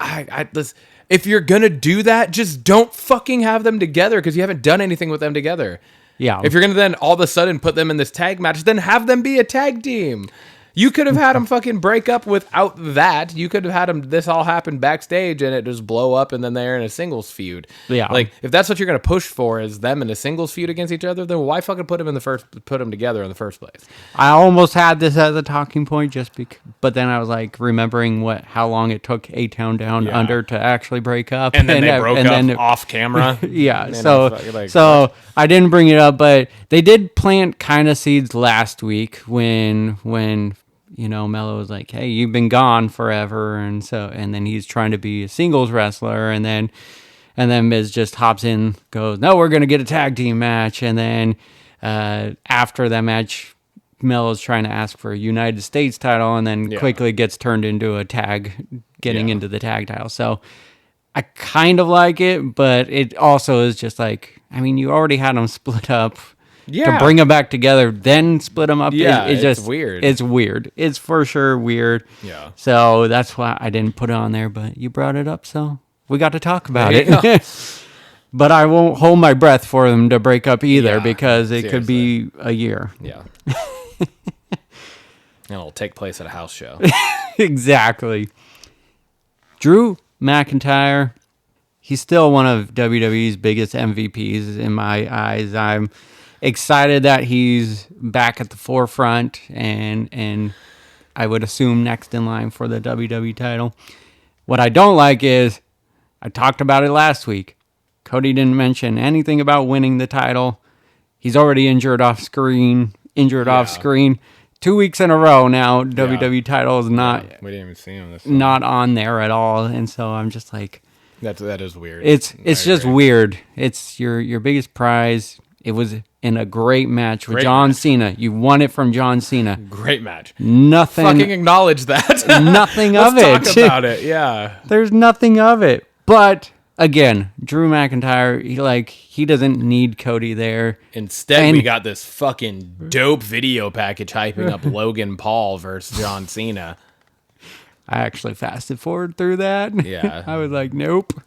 S3: if you're gonna do that, just don't fucking have them together because you haven't done anything with them together.
S2: Yeah.
S3: If you're gonna then all of a sudden put them in this tag match, then have them be a tag team. You could have had them fucking break up without that. You could have had them, this all happen backstage and it just blow up and then they're in a singles feud.
S2: Yeah.
S3: Like, if that's what you're going to push for is them in a singles feud against each other, then why fucking put them together in the first place?
S2: I almost had this as a talking point but then I was like remembering how long it took A-Town Down Under to actually break up.
S3: And then they broke up off camera.
S2: Yeah. So I didn't bring it up, but they did plant kind of seeds last week when Mello was like, hey, you've been gone forever. And then he's trying to be a singles wrestler. And then Miz just hops in, goes, no, we're going to get a tag team match. And then after that match, Mello's trying to ask for a United States title and then quickly gets turned into a tag, getting into the tag title. So I kind of like it, but it also is just like, I mean, you already had them split up. Yeah. To bring them back together, then split them up.
S3: Yeah,
S2: it's just
S3: weird.
S2: It's weird. It's for sure weird.
S3: Yeah.
S2: So that's why I didn't put it on there, but you brought it up, so we got to talk about it. But I won't hold my breath for them to break up either because it could be a year.
S3: Yeah. And it'll take place at a house show.
S2: Exactly. Drew McIntyre, he's still one of WWE's biggest MVPs in my eyes. I'm excited that he's back at the forefront and I would assume next in line for the WWE title. What I don't like is, I talked about it last week, Cody didn't mention anything about winning the title. He's already injured off screen. 2 weeks in a row now, WWE title is not.
S3: Yeah, we didn't even see him.
S2: Not on there at all, and so I'm just like,
S3: that is weird.
S2: It's just weird. It's your biggest prize. It was in a great match with John Cena. You won it from John Cena.
S3: Great match.
S2: Nothing.
S3: Fucking acknowledge that.
S2: Nothing of it.
S3: Let's talk about it. Yeah.
S2: There's nothing of it. But again, Drew McIntyre, he doesn't need Cody there.
S3: Instead, we got this fucking dope video package hyping up Logan Paul versus John Cena. I
S2: actually fasted forward through that.
S3: Yeah.
S2: I was like, nope.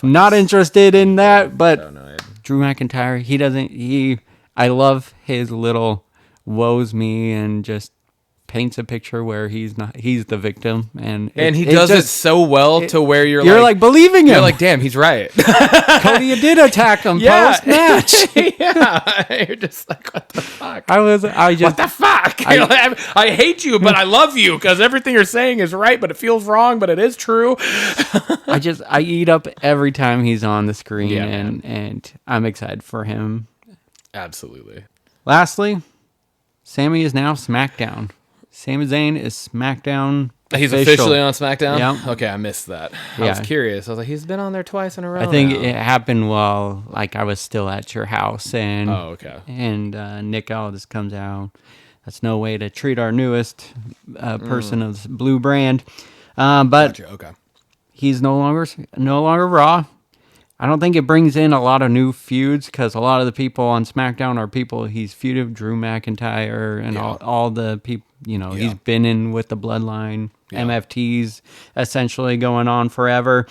S2: Not interested in that, but Drew McIntyre, I love his little woes me and just paints a picture where he's the victim, and
S3: he does it so well to where you're
S2: like believing him.
S3: You're like, damn, he's right.
S2: Cody did attack him post match.
S3: Yeah, you're just like, what the fuck?
S2: What the
S3: fuck? I hate you, but I love you because everything you're saying is right, but it feels wrong, but it is true.
S2: I eat up every time he's on the screen, and I'm excited for him.
S3: Absolutely.
S2: Lastly, Sammy is now SmackDown. Sami Zayn is SmackDown.
S3: He's officially on SmackDown?
S2: Yeah.
S3: Okay, I missed that. I was curious. I was like, he's been on there twice in a row.
S2: I think
S3: now.
S2: it happened while I was still at your house, and Nick Aldis comes out. That's no way to treat our newest person of blue brand. But
S3: Gotcha. Okay.
S2: he's no longer Raw. I don't think it brings in a lot of new feuds because a lot of the people on SmackDown are people he's feuded with, Drew McIntyre and all the people, he's been in with the Bloodline, MFTs essentially going on forever.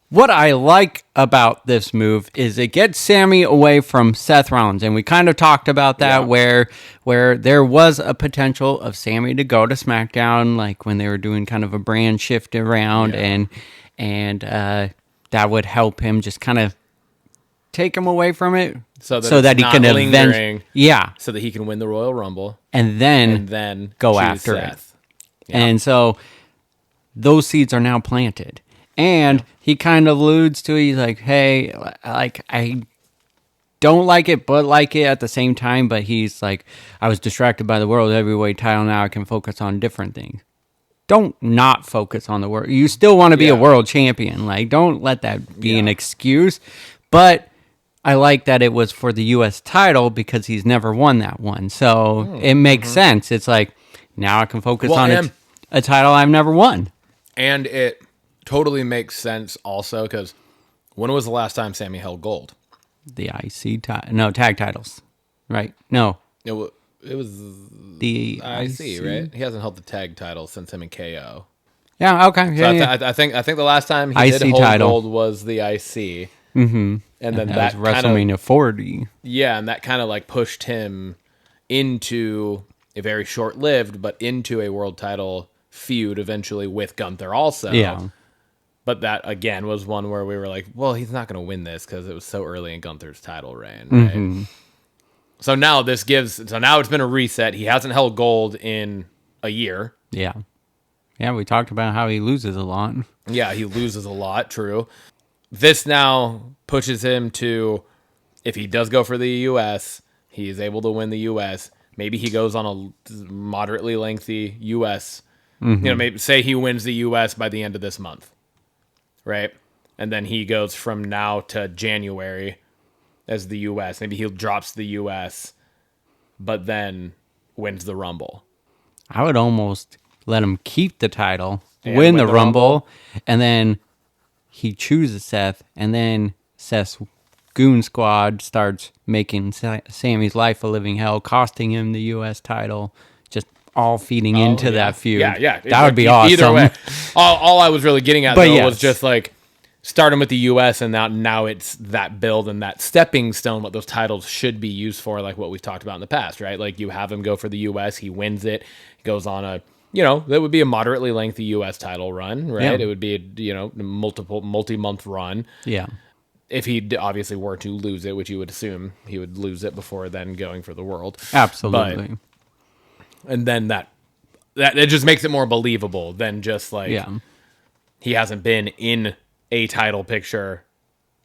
S2: What I like about this move is it gets Sami away from Seth Rollins, and we kind of talked about that where there was a potential of Sami to go to SmackDown, like when they were doing kind of a brand shift around, and that would help him just kind of take him away from it, so that he can avenge,
S3: so that he can win the Royal Rumble,
S2: and then go after
S3: Seth.
S2: it. And so those seeds are now planted. And he kind of alludes to it. He's like, hey, I don't like it, but like it at the same time. But he's like, I was distracted by the World Heavyweight title. Now I can focus on different things. Don't not focus on the world. You still want to be a world champion. Like, don't let that be an excuse. But I like that it was for the U.S. title because he's never won that one. So it makes sense. It's like, now I can focus on a title I've never won.
S3: And it totally makes sense also because when was the last time Sami held gold?
S2: The IC tag titles, right? No,
S3: it was
S2: the
S3: IC, right? He hasn't held the tag title since him and KO.
S2: Yeah, okay.
S3: So I think the last time he did hold gold was the IC.
S2: Mm-hmm.
S3: And then
S2: that was WrestleMania 40.
S3: Yeah, and that kind of like pushed him into a very short-lived, but into a world title feud eventually with Gunther also.
S2: Yeah.
S3: But that, again, was one where we were like, well, he's not going to win this because it was so early in Gunther's title reign, right? Mm-hmm. So now now it's been a reset. He hasn't held gold in a year.
S2: Yeah. Yeah, we talked about how he loses a lot.
S3: Yeah, he loses a lot, true. This now pushes him to, if he does go for the U.S., he is able to win the U.S. Maybe he goes on a moderately lengthy U.S. Maybe say he wins the U.S. by the end of this month. Right? And then he goes from now to January as the U.S. Maybe he drops the U.S., but then wins the Rumble.
S2: I would almost let him keep the title, win the Rumble, and then he chooses Seth, and then Seth's goon squad starts making Sami's life a living hell, costing him the U.S. title, just all feeding into that feud.
S3: Yeah.
S2: That would be awesome.
S3: Either way. All I was really getting at, was just like, starting with the U.S., and now it's that build and that stepping stone, what those titles should be used for, like what we've talked about in the past, right? Like you have him go for the U.S., he wins it, goes on a, that would be a moderately lengthy U.S. title run, right? Yeah. It would be a, multi-month run.
S2: Yeah.
S3: If he obviously were to lose it, which you would assume he would lose it before then going for the world.
S2: Absolutely.
S3: And then that it just makes it more believable than just like he hasn't been in a title picture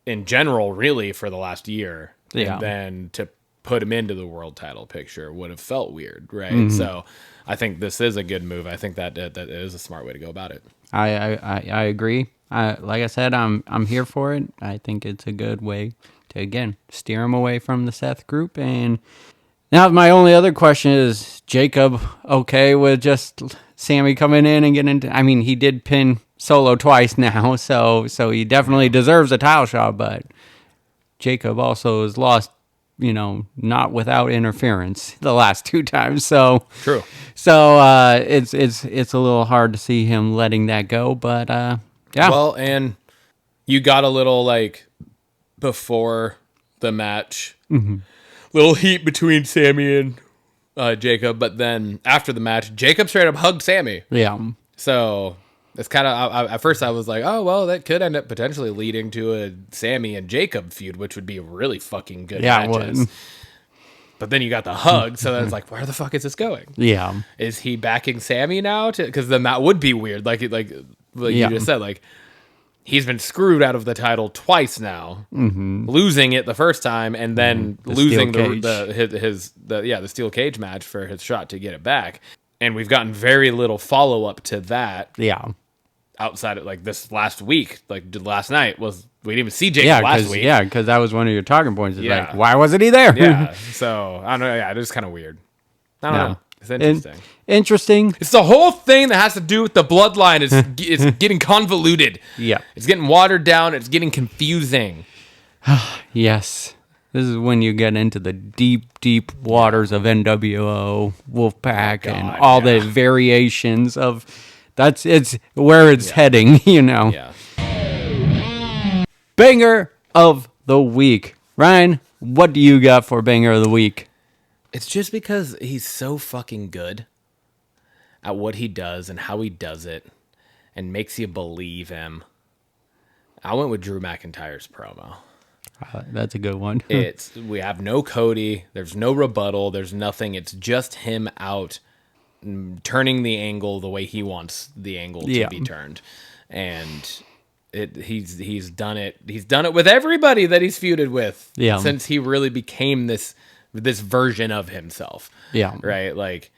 S3: in general, really, for the last year. Yeah. And then to put him into the world title picture would have felt weird, right? Mm-hmm. So I think this is a good move. I think that is a smart way to go about it.
S2: I agree. Like I said, I'm here for it. I think it's a good way to, again, steer him away from the Seth group. And now my only other question is, Jacob okay with just Sami coming in and getting into... I mean, he did pin Solo twice now, so he definitely deserves a title shot, but Jacob also has lost, not without interference the last two times. So
S3: true.
S2: So it's a little hard to see him letting that go, but yeah.
S3: Well, and you got a little like before the match, little heat between Sami and Jacob, but then after the match, Jacob straight up hugged Sami.
S2: Yeah.
S3: So it's kind of, at first I was like, oh, well, that could end up potentially leading to a Sami and Jacob feud, which would be really fucking good matches. But then you got the hug, so then it's like, where the fuck is this going?
S2: Yeah.
S3: Is he backing Sami now? Because then that would be weird. Like you just said, like, he's been screwed out of the title twice now, losing it the first time and then losing the steel cage match for his shot to get it back. And we've gotten very little follow up to that.
S2: Yeah.
S3: Outside of like this last week, like last night was we didn't even see James last week.
S2: Yeah, because that was one of your talking points. It's like, why wasn't he there?
S3: Yeah. So I don't know. Yeah, it is kind of weird. I don't know. It's interesting.
S2: Interesting.
S3: It's the whole thing that has to do with the bloodline. It's getting convoluted.
S2: Yeah.
S3: It's getting watered down. It's getting confusing.
S2: Yes. This is when you get into the deep, deep waters of NWO, Wolfpack, and all the variations of it's where it's heading, you know.
S3: Yeah.
S2: Banger of the week. Ryan, what do you got for banger of the week?
S3: It's just because he's so fucking good at what he does and how he does it and makes you believe him. I went with Drew McIntyre's promo.
S2: That's a good one.
S3: We have no Cody. There's no rebuttal. There's nothing. It's just him out turning the angle the way he wants the angle to be turned. And he's done it. He's done it with everybody that he's feuded with since he really became this version of himself.
S2: Yeah.
S3: Right? Like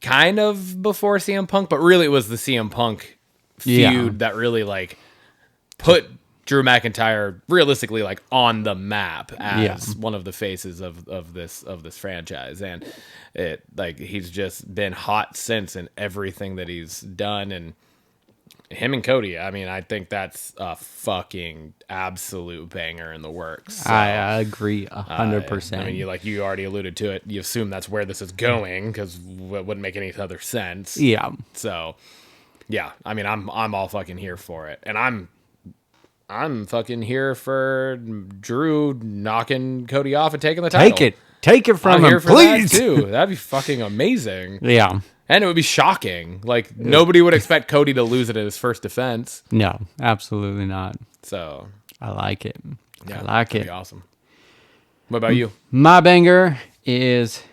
S3: kind of before CM Punk, but really it was the CM Punk feud that really like put Drew McIntyre realistically like on the map as one of the faces of this franchise, and it like he's just been hot since in everything that he's done. And him and Cody, I mean, I think that's a fucking absolute banger in the works. So,
S2: I agree 100%.
S3: I mean, you already alluded to it. You assume that's where this is going because it wouldn't make any other sense.
S2: Yeah.
S3: So, yeah, I mean, I'm all fucking here for it, and I'm fucking here for Drew knocking Cody off and taking the title.
S2: Take it from him, please.
S3: That too. That'd be fucking amazing.
S2: Yeah.
S3: And it would be shocking. Like, nobody would expect Cody to lose it in his first defense.
S2: No, absolutely not.
S3: So.
S2: I like it.
S3: Yeah,
S2: I like it.
S3: That'd be awesome. What about you?
S2: My banger is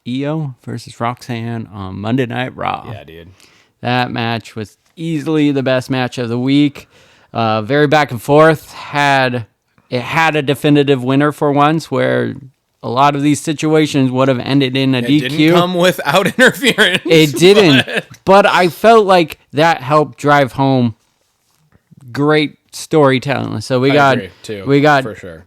S2: Io versus Roxanne on Monday Night Raw.
S3: Yeah, dude.
S2: That match was easily the best match of the week. Very back and forth. It had a definitive winner for once, where a lot of these situations would have ended in a DQ.
S3: It didn't come without interference.
S2: It didn't. But I felt like that helped drive home great storytelling. So we got
S3: for sure.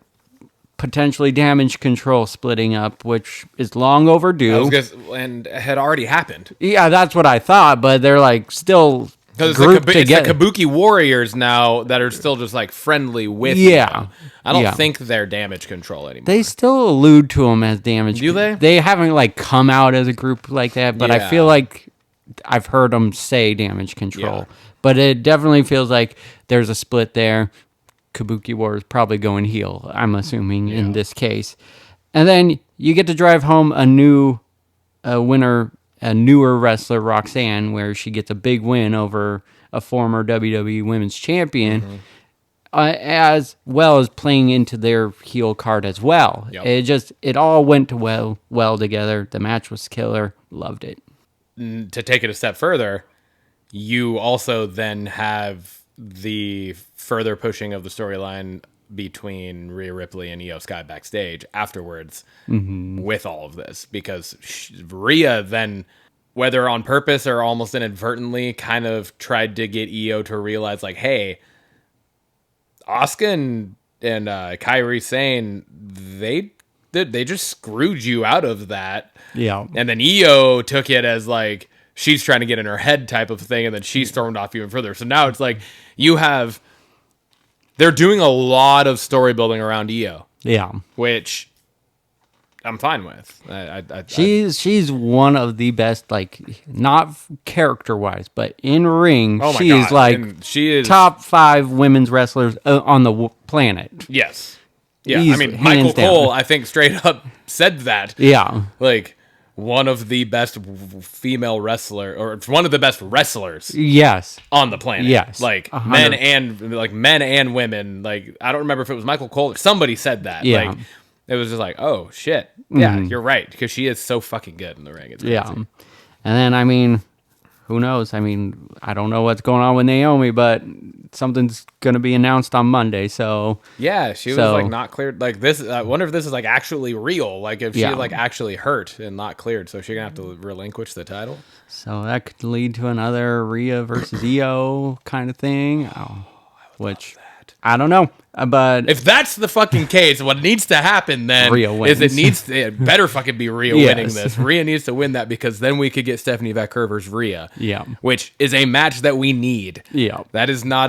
S2: Potentially Damage Control splitting up, which is long overdue.
S3: And had already happened.
S2: Yeah, that's what I thought, but they're like still grouped together.
S3: It's the Kabuki Warriors now that are still just like friendly with them. I don't think they're Damage Control anymore.
S2: They still allude to them as Damage.
S3: Do they?
S2: They haven't like come out as a group like that, but I feel like I've heard them say Damage Control. Yeah. But it definitely feels like there's a split there. Kabuki Warriors probably going heel, I'm assuming, in this case. And then you get to drive home a newer wrestler, Roxanne, where she gets a big win over a former WWE Women's Champion, as well as playing into their heel card as well. Yep. It all went well together. The match was killer. Loved it.
S3: To take it a step further, you also then have the further pushing of the storyline between Rhea Ripley and Io Sky backstage afterwards with all of this, because Rhea then, whether on purpose or almost inadvertently, kind of tried to get Io to realize like, hey, Asuka and Kairi Sane, they just screwed you out of that.
S2: Yeah.
S3: And then Io took it as like she's trying to get in her head type of thing, and then she's stormed off even further. So now it's like they're doing a lot of story building around Io. Yeah. Which I'm fine with.
S2: She's one of the best, like, not character wise, but in ring, she is top 5 women's wrestlers on the planet.
S3: Yes. Yeah. I mean, Michael Cole, I think, straight up said that.
S2: Yeah.
S3: Like, one of the best female wrestler, or one of the best wrestlers.
S2: Yes.
S3: On the planet.
S2: Yes.
S3: Like 100. men and women. Like, I don't remember if it was Michael Cole or somebody said that. Yeah. Like, it was just like, oh shit. Yeah, you're right. Because she is so fucking good in the ring. It's crazy.
S2: Yeah. And then, I mean, who knows? I mean, I don't know what's going on with Naomi, but something's going to be announced on Monday. So
S3: yeah, she was like not cleared. Like this, I wonder if this is like actually real. Like if she like actually hurt and not cleared, so she's gonna have to relinquish the title.
S2: So that could lead to another Rhea versus Io kind of thing. Which I don't know, but
S3: if that's the fucking case, what needs to happen then is it better fucking be Rhea winning this. Rhea needs to win that because then we could get Stephanie Vaquer versus Rhea.
S2: Yeah,
S3: which is a match that we need.
S2: Yeah,
S3: that's not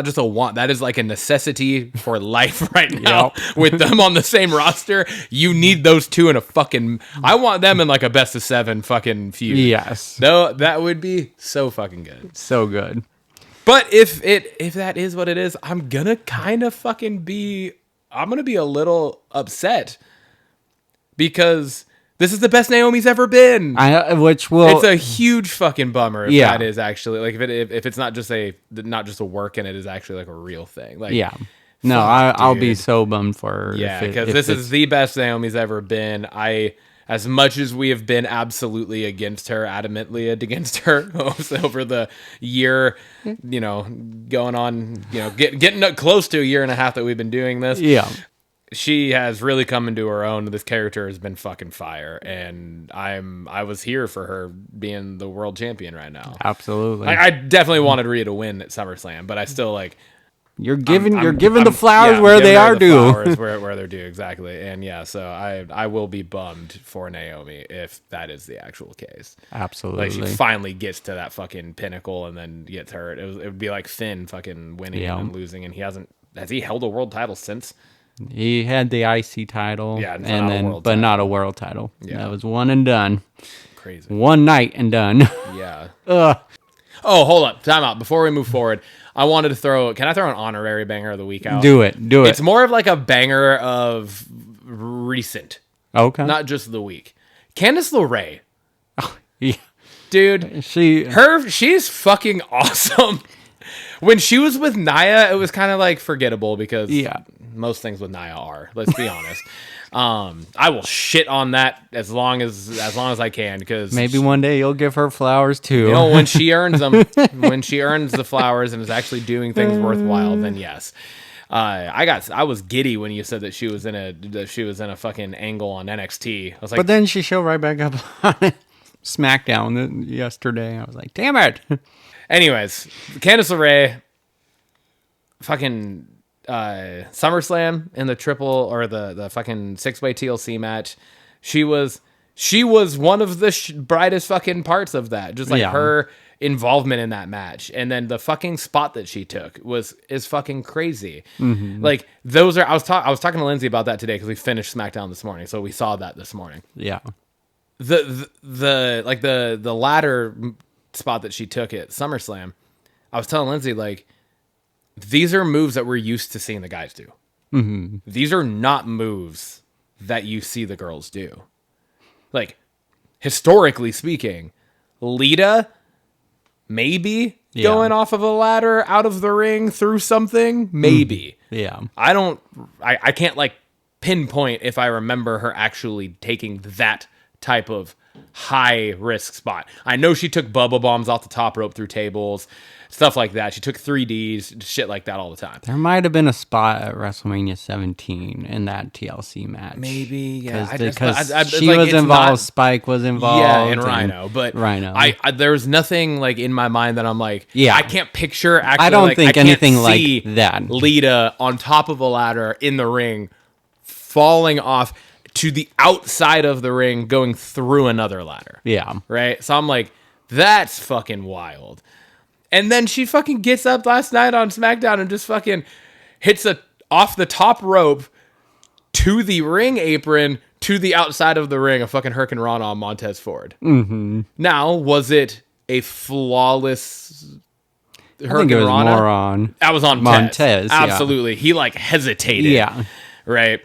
S3: just a want. That is like a necessity for life right now. With them on the same roster, you need those two in a fucking. I want them in like a best of 7 fucking feud.
S2: Yes,
S3: no, that would be so fucking good.
S2: So good.
S3: But if that is what it is, I'm gonna kind of fucking be. I'm gonna be a little upset because this is the best Naomi's ever been.
S2: It's
S3: a huge fucking bummer if that is actually like if it's not just a work and it is actually like a real thing. Like
S2: no, I'll be so bummed for her.
S3: Yeah, because this is the best Naomi's ever been. As much as we have been absolutely against her, adamantly against her over the year, going on, getting close to a year and a half that we've been doing this.
S2: Yeah.
S3: She has really come into her own. This character has been fucking fire. And I was here for her being the world champion right now.
S2: Absolutely.
S3: I definitely wanted Rhea to win at SummerSlam, but I still like...
S2: You're giving the flowers where they are due.
S3: where they're due, exactly. And so I will be bummed for Naomi if that is the actual case.
S2: Absolutely.
S3: Like she finally gets to that fucking pinnacle and then gets hurt. It would be like Finn fucking winning and losing, and has he held a world title since?
S2: He had the IC title, but not a world title.
S3: Yeah.
S2: That was one and done.
S3: Crazy.
S2: One night and done.
S3: Yeah. Oh, hold up. Time out. Before we move forward, I wanted to can I throw an honorary banger of the week out?
S2: Do it.
S3: It's more of like a banger of recent.
S2: Okay.
S3: Not just the week. Candice LeRae.
S2: Oh, yeah.
S3: Dude, she's fucking awesome. When she was with Nia, it was kind of like forgettable because most things with Nia are. Let's be honest. I will shit on that as long as I can because
S2: maybe one day you'll give her flowers too.
S3: When she earns them, when she earns the flowers and is actually doing things worthwhile, then yes. I was giddy when you said that she was in a fucking angle on NXT. I was like,
S2: but then she showed right back up on SmackDown yesterday. I was like, damn it.
S3: Anyways, Candice LeRae, fucking SummerSlam in the triple or the fucking 6-way TLC match. She was one of the brightest fucking parts of that. Just like her involvement in that match, and then the fucking spot that she took is fucking crazy. Mm-hmm. Like those are. I was talking to Lindsay about that today because we finished SmackDown this morning, so we saw that this morning.
S2: Yeah.
S3: The ladder spot that she took at SummerSlam, I was telling Lindsay, like, these are moves that we're used to seeing the guys do. Mm-hmm. These are not moves that you see the girls do. Like, historically speaking, Lita maybe going off of a ladder out of the ring through something, maybe.
S2: Yeah.
S3: I can't like pinpoint if I remember her actually taking that type of high risk spot. I know she took bubble bombs off the top rope through tables, stuff like that. She took 3Ds, shit like that all the time.
S2: There might have been a spot at WrestleMania 17 in that TLC match.
S3: Maybe, yeah.
S2: Because she was involved, Spike was involved.
S3: Yeah, and Rhino. But
S2: Rhino.
S3: There was nothing like in my mind that I'm like, I can't picture actually.
S2: I don't think anything like that.
S3: Lita on top of a ladder in the ring, falling off to the outside of the ring, going through another ladder.
S2: Yeah.
S3: Right? So I'm like, that's fucking wild. And then she fucking gets up last night on SmackDown and just fucking hits off the top rope to the ring apron to the outside of the ring, a fucking Hurricane Rana on Montez Ford. Mm-hmm. Now, was it a flawless
S2: Hurricane Rana? I think it was more on
S3: that was on
S2: Montez.
S3: Absolutely. He like hesitated.
S2: Yeah.
S3: Right?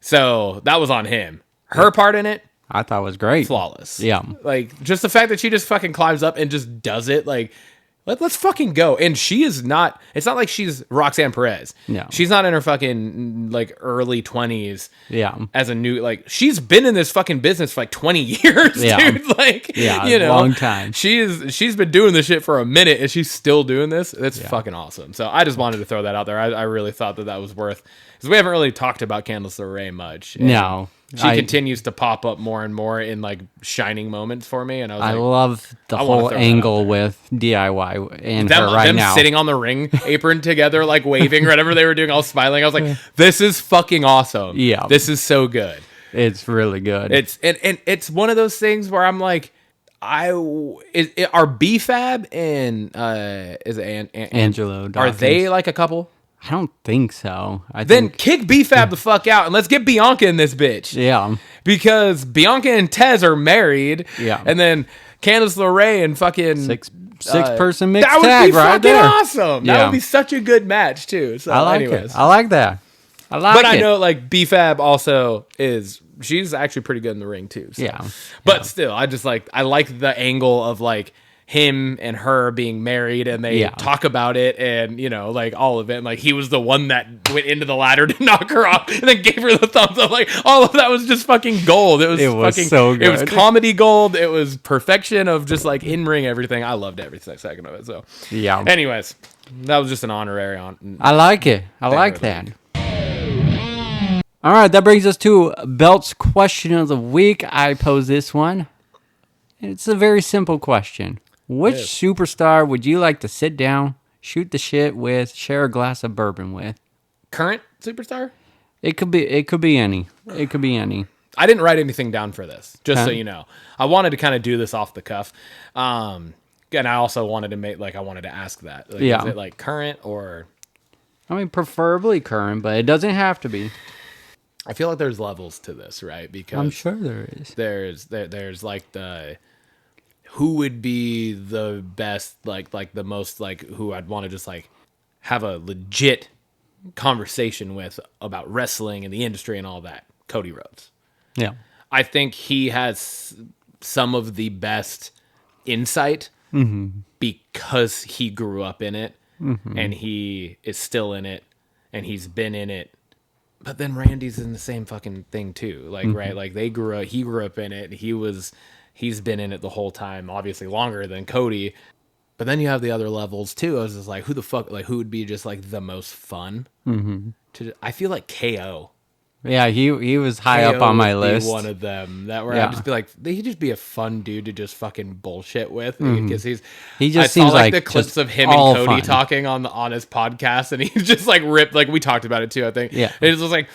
S3: So that was on him. Her part in it,
S2: I thought was great.
S3: Flawless.
S2: Yeah.
S3: Like, just the fact that she just fucking climbs up and just does it, like, Let's fucking go. And she is not, it's not like she's Roxanne Perez.
S2: No.
S3: She's not in her fucking like early 20s.
S2: Yeah.
S3: As a new, like, she's been in this fucking business for like 20 years, dude. Like, you know,
S2: long time.
S3: She's been doing this shit for a minute and she's still doing this. It's fucking awesome. So I just wanted to throw that out there. I really thought that was worth, because we haven't really talked about Candice LeRae much.
S2: No.
S3: She continues to pop up more and more in like shining moments for me, and I
S2: love the whole angle with DIY and her right now.
S3: Them sitting on the ring apron together, like waving, whatever they were doing, all smiling. I was like, this is fucking awesome.
S2: Yeah,
S3: this is so good.
S2: It's really good.
S3: It's and it's one of those things where I'm like, are BFAB and is it
S2: Angelo Dawkins,
S3: are they like a couple?
S2: I don't think so.
S3: Then kick BFAB the fuck out and let's get Bianca in this bitch.
S2: Yeah.
S3: Because Bianca and Tez are married.
S2: Yeah.
S3: And then Candice LeRae and fucking
S2: six person mixed
S3: tag
S2: right there.
S3: That would be fucking awesome. That would be such a good match too. So
S2: I like
S3: anyways.
S2: it. I like that.
S3: But I know like BFAB also she's actually pretty good in the ring too. So.
S2: Yeah.
S3: But still, I like the angle of like him and her being married, and they talk about it, and you know, like all of it. And, like he was the one that went into the ladder to knock her off, and then gave her the thumbs up. Like all of that was just fucking gold. It was fucking
S2: so good.
S3: It was comedy gold. It was perfection of just like in ring everything. I loved every second of it. So
S2: yeah.
S3: Anyways, that was just an honorary on.
S2: I like it. I like that. All right, that brings us to Belt's question of the week. I pose this one. It's a very simple question. Which superstar would you like to sit down, shoot the shit with, share a glass of bourbon with?
S3: Current superstar?
S2: It could be any. It could be any.
S3: I didn't write anything down for this, just so you know. I wanted to kind of do this off the cuff. And I also wanted to I wanted to ask that. Like, is it like current or?
S2: I mean, preferably current, but it doesn't have to be.
S3: I feel like there's levels to this, right? Because
S2: I'm sure there is.
S3: There's like the who would be the best, like the most, like who I'd want to just like have a legit conversation with about wrestling and the industry and all that. Cody Rhodes.
S2: Yeah.
S3: I think he has some of the best insight because he grew up in it and he is still in it and he's been in it. But then Randy's in the same fucking thing too. Like, right. Like he grew up in it. He's been in it the whole time, obviously longer than Cody. But then you have the other levels too. I was just like, who the fuck, like who would be just like the most fun? I feel like KO.
S2: Yeah, he was high up on my list.
S3: One of them that where I'd just be like, he'd just be a fun dude to just fucking bullshit with because he just
S2: seems like
S3: the clips of him and Cody talking on his podcast, and he's just like ripped. Like we talked about it too, I think.
S2: Yeah,
S3: and it's just like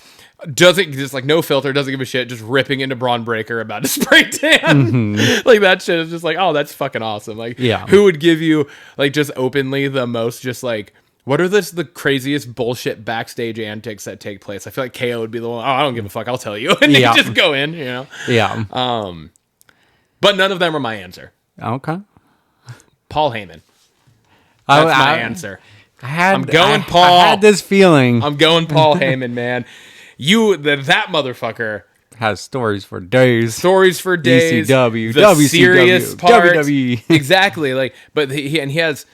S3: just like no filter, doesn't give a shit, just ripping into Braun Breaker about to spray tan. Like that shit is just like, oh, that's fucking awesome. Like, who would give you like just openly the most just like. What are the craziest bullshit backstage antics that take place? I feel like KO would be the one. Oh, I don't give a fuck. I'll tell you. And you just go in, you know?
S2: Yeah.
S3: But none of them are my answer.
S2: Okay.
S3: Paul Heyman. That's my answer.
S2: I'm
S3: going Paul.
S2: I had this feeling.
S3: I'm going Paul Heyman, man. That motherfucker
S2: has stories for days.
S3: Stories for days.
S2: ECW,
S3: the
S2: WCW,
S3: serious part.
S2: WWE.
S3: Exactly. Like, but he has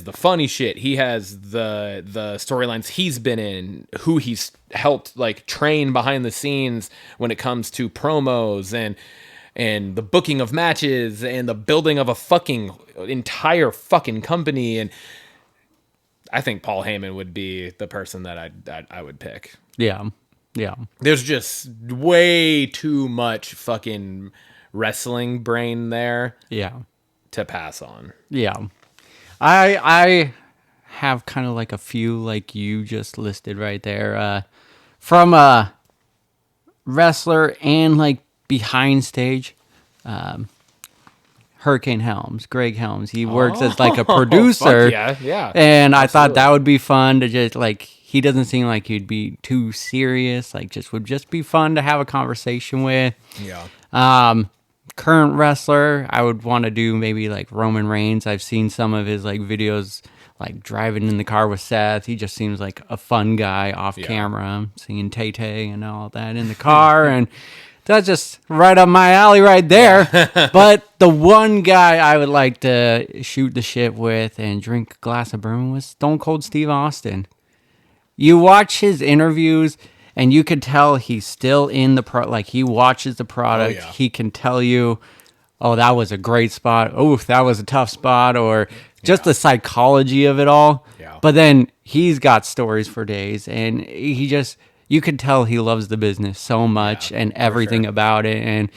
S3: the funny shit. He has the storylines he's been in, who he's helped like train behind the scenes when it comes to promos and the booking of matches and the building of a fucking entire fucking company. And I think Paul Heyman would be the person that I would pick.
S2: Yeah. Yeah.
S3: There's just way too much fucking wrestling brain there.
S2: Yeah.
S3: To pass on.
S2: Yeah. I have kind of like a few like you just listed right there from a wrestler and like behind stage. Hurricane Helms, Greg Helms. He works as like a producer.
S3: Yeah.
S2: And I thought that would be fun to just like, he doesn't seem like he'd be too serious. Like would just be fun to have a conversation with.
S3: Yeah.
S2: Current wrestler, I would want to do maybe like Roman Reigns. I've seen some of his like videos, like driving in the car with Seth. He just seems like a fun guy off camera, singing Tay Tay and all that in the car. And that's just right up my alley right there. But the one guy I would like to shoot the shit with and drink a glass of bourbon with, Stone Cold Steve Austin. You watch his interviews and you can tell he's still in the like he watches the product. He can tell you, oh, that was a great spot. Oh, that was a tough spot, or just the psychology of it all. Yeah. But then he's got stories for days, and you could tell he loves the business so much and everything about it. And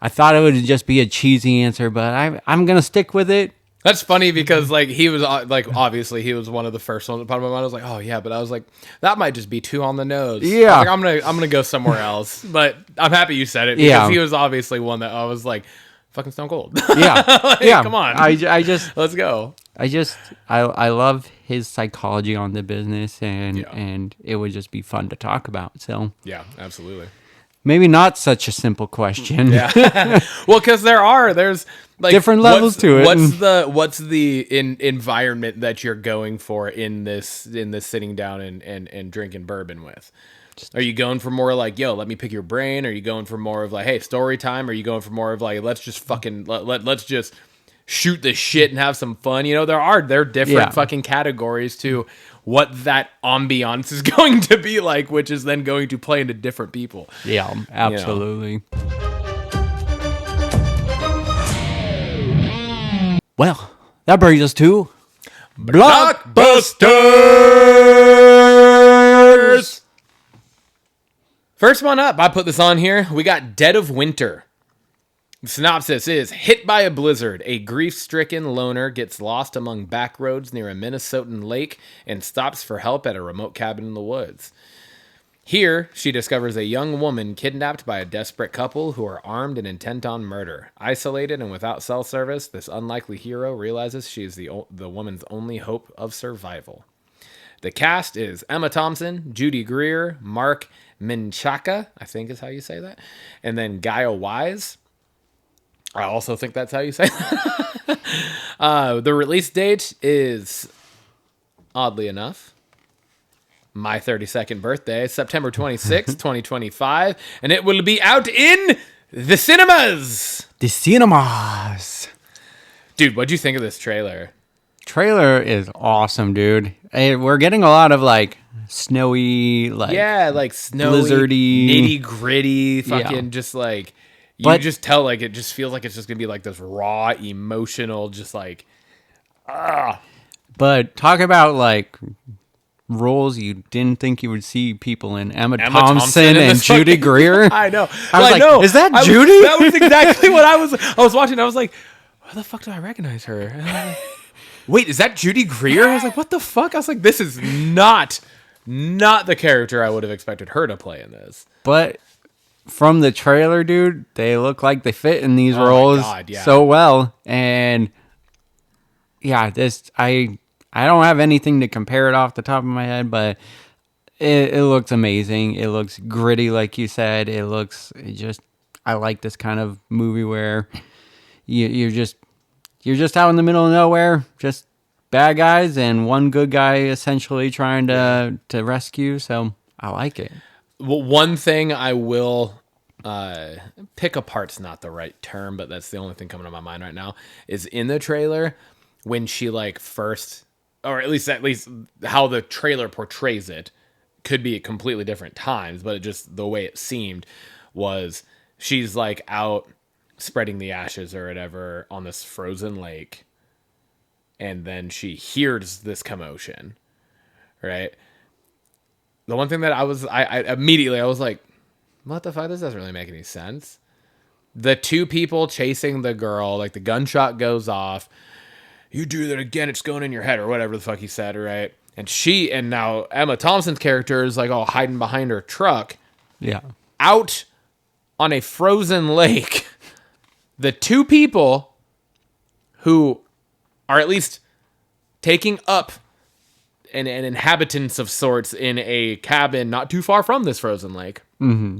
S2: I thought it would just be a cheesy answer, but I'm going to stick with it.
S3: That's funny because like he was like, obviously he was one of the first ones that popped in my mind. I was like, oh yeah, but I was like, that might just be too on the nose.
S2: Yeah.
S3: Like, I'm going to go somewhere else, but I'm happy you said it because he was obviously one that I was like, fucking Stone Cold.
S2: Yeah.
S3: Like, come on.
S2: I just
S3: let's go.
S2: I love his psychology on the business, and it would just be fun to talk about. So
S3: yeah, absolutely.
S2: Maybe not such a simple question.
S3: Yeah. Well, because there's like
S2: different levels to it.
S3: What's the environment that you're going for in this sitting down and drinking bourbon with? Are you going for more like, yo, let me pick your brain? Are you going for more of like, hey, story time? Are you going for more of like, let's just fucking let's just shoot the shit and have some fun? You know, there are different fucking categories to what that ambiance is going to be like, which is then going to play into different people.
S2: Yeah, absolutely. You know. Well, that brings us to Blockbusters.
S3: First one up, I put this on here. We got Dead of Winter. The synopsis is, hit by a blizzard, a grief-stricken loner gets lost among back roads near a Minnesotan lake and stops for help at a remote cabin in the woods. Here, she discovers a young woman kidnapped by a desperate couple who are armed and intent on murder. Isolated and without cell service, this unlikely hero realizes she is the woman's only hope of survival. The cast is Emma Thompson, Judy Greer, Mark Menchaca, I think is how you say that, and then Gaia Wise. I also think that's how you say that. The release date is, oddly enough, my 32nd birthday, September 26th, 2025, and it will be out in the cinemas.
S2: The cinemas.
S3: Dude, what'd you think of this trailer?
S2: Trailer is awesome, dude. We're getting a lot of like snowy, like
S3: snowy,
S2: blizzardy,
S3: nitty gritty, fucking just like you just tell like it just feels like it's just gonna be like this raw, emotional, just like
S2: But talk about like roles you didn't think you would see people in. Emma Thompson and Judy Greer.
S3: I know.
S2: I know. Is that Judy?
S3: That was exactly what I was watching. I was like, where the fuck do I recognize her? Wait, is that Judy Greer? I was like, what the fuck? I was like, this is not the character I would have expected her to play in this.
S2: But from the trailer, dude, they look like they fit in these roles so well. And yeah, I don't have anything to compare it off the top of my head, but it looks amazing. It looks gritty, like you said. I like this kind of movie where you're just out in the middle of nowhere, just bad guys and one good guy essentially trying to rescue. So I like it.
S3: Well, one thing I will pick apart's not the right term, but that's the only thing coming to my mind right now, is in the trailer when she like first, or at least how the trailer portrays it, could be at completely different times, but it just the way it seemed was she's like out spreading the ashes or whatever on this frozen lake, and then she hears this commotion, right? The one thing that I immediately was like, what the fuck? This doesn't really make any sense. The two people chasing the girl, like the gunshot goes off. You do that again, it's going in your head, or whatever the fuck he said, right? And now Emma Thompson's character is like all hiding behind her truck.
S2: Yeah.
S3: Out on a frozen lake. The two people who are at least taking up an inhabitants of sorts in a cabin not too far from this frozen lake.
S2: Mm-hmm.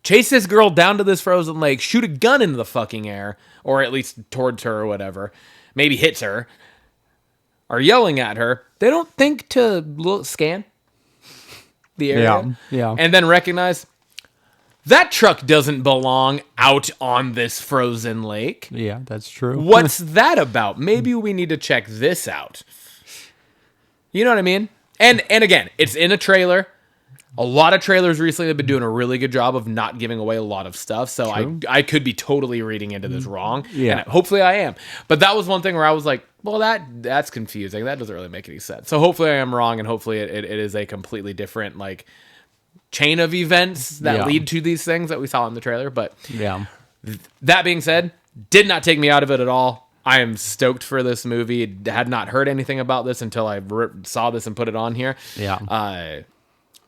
S3: Chase this girl down to this frozen lake, shoot a gun into the fucking air, or at least towards her or whatever, maybe hits her, are yelling at her. They don't think to scan the area.
S2: Yeah.
S3: And then recognize that truck doesn't belong out on this frozen lake.
S2: Yeah, that's true.
S3: What's that about? Maybe we need to check this out. You know what I mean? And again, it's in a trailer. A lot of trailers recently have been doing a really good job of not giving away a lot of stuff. So I could be totally reading into this wrong.
S2: Yeah.
S3: And hopefully I am. But that was one thing where I was like, well, that's confusing. That doesn't really make any sense. So hopefully I am wrong, and hopefully it is a completely different like chain of events that lead to these things that we saw in the trailer. But that being said, did not take me out of it at all. I am stoked for this movie. Had not heard anything about this until I saw this and put it on here.
S2: Yeah.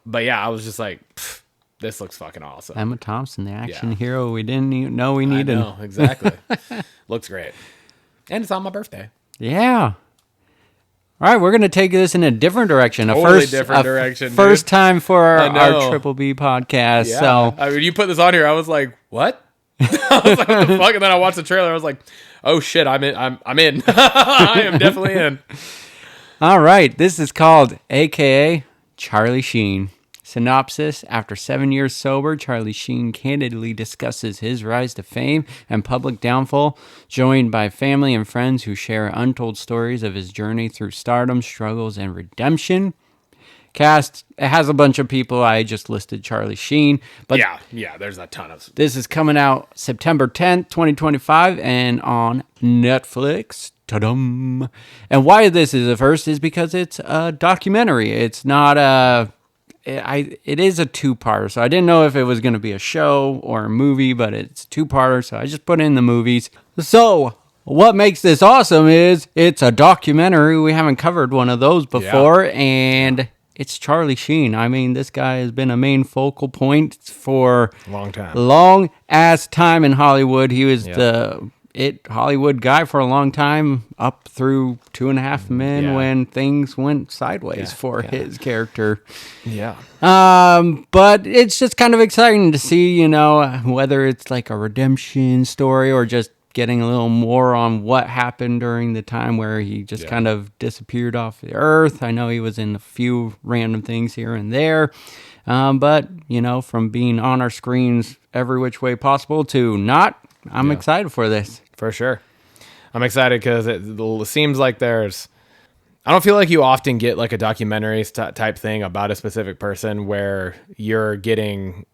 S3: But yeah, I was just like, this looks fucking awesome.
S2: Emma Thompson, the action hero we didn't even know we needed.
S3: I know, exactly. Looks great. And it's on my birthday.
S2: Yeah. All right, we're going to take this in a different direction.
S3: Different direction.
S2: First time for our Triple B podcast.
S3: Yeah.
S2: So
S3: I mean, you put this on here, I was like, what? I was like, what the fuck? And then I watched the trailer. I was like, oh shit, I'm in. I'm in. I am definitely in.
S2: All right, this is called AKA Charlie Sheen. Synopsis: After 7 years sober, Charlie Sheen candidly discusses his rise to fame and public downfall, joined by family and friends who share untold stories of his journey through stardom, struggles, and redemption. Cast: it has a bunch of people. I just listed Charlie Sheen. But
S3: yeah, there's a ton of.
S2: This is coming out September 10th, 2025, and on Netflix. Ta-dum! And why this is a first is because it's a documentary. It's not a... It is a two-parter, so I didn't know if it was going to be a show or a movie, but it's a two-parter, so I just put in the movies. So, what makes this awesome is it's a documentary. We haven't covered one of those before, and it's Charlie Sheen. I mean, this guy has been a main focal point for long-ass time in Hollywood. He was the Hollywood guy for a long time, up through 2.5 Men when things went sideways for his character. But it's just kind of exciting to see, whether it's like a redemption story or just getting a little more on what happened during the time where he just kind of disappeared off the earth. I know he was in a few random things here and there. But, from being on our screens every which way possible to not, I'm excited for this.
S3: For sure. I'm excited because it seems like I don't feel like you often get like a documentary type thing about a specific person where you're getting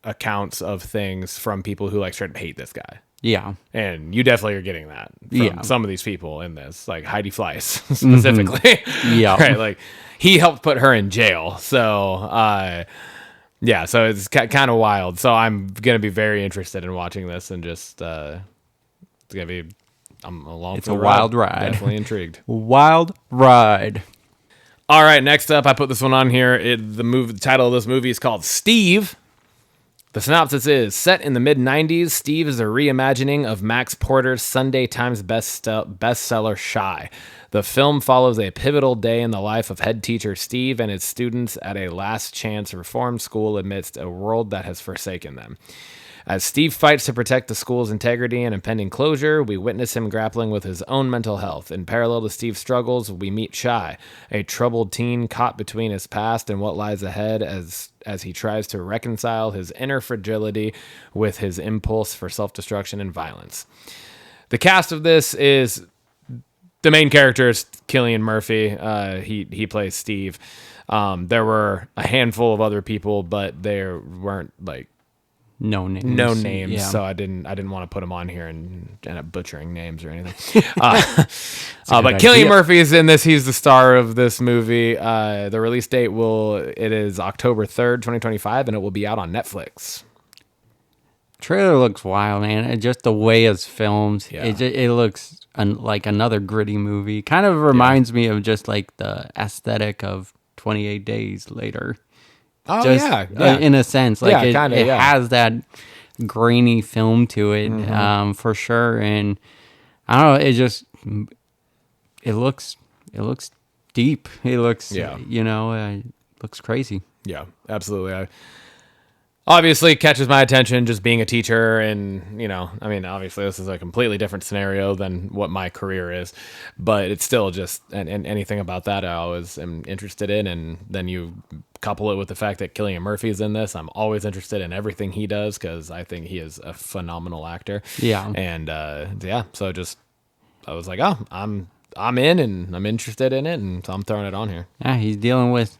S3: accounts of things from people who like straight up hate this guy. Yeah. And you definitely are getting that from some of these people in this, like Heidi Fleiss specifically. Mm-hmm. Yeah. Right. Like he helped put her in jail. So, so it's kind of wild. So I'm going to be very interested in watching this and just, it's going to be, I'm along
S2: it's
S3: for
S2: a wild ride.
S3: Definitely intrigued.
S2: Wild ride.
S3: All right. Next up, I put this one on here. The title of this movie is called Steve. The synopsis is, set in the mid-90s, Steve is a reimagining of Max Porter's Sunday Times bestseller Shy. The film follows a pivotal day in the life of head teacher Steve and his students at a last-chance reform school amidst a world that has forsaken them. As Steve fights to protect the school's integrity and impending closure, we witness him grappling with his own mental health. In parallel to Steve's struggles, we meet Shy, a troubled teen caught between his past and what lies ahead as he tries to reconcile his inner fragility with his impulse for self-destruction and violence. The cast of this is the main character is Cillian Murphy. He plays Steve. There were a handful of other people, but there weren't like
S2: no names.
S3: Yeah. So I didn't want to put them on here and end up butchering names or anything. But Cillian Murphy is in this. He's the star of this movie. The release date is October 3rd, 2025, and it will be out on Netflix.
S2: Trailer looks wild, man. Just the way it's filmed, it looks like another gritty movie. Kind of reminds me of just like the aesthetic of 28 Days Later.
S3: Oh,
S2: just,
S3: yeah.
S2: In a sense, like it has that grainy film to it, for sure. And I don't know, it looks deep. It looks, looks crazy.
S3: Yeah, absolutely. Obviously catches my attention just being a teacher and, obviously this is a completely different scenario than what my career is, but it's still just, and anything about that I always am interested in. And then you couple it with the fact that Cillian Murphy is in this. I'm always interested in everything he does because I think he is a phenomenal actor.
S2: Yeah.
S3: And so just I was like, oh, I'm in and I'm interested in it, and so I'm throwing it on here.
S2: Yeah, he's dealing with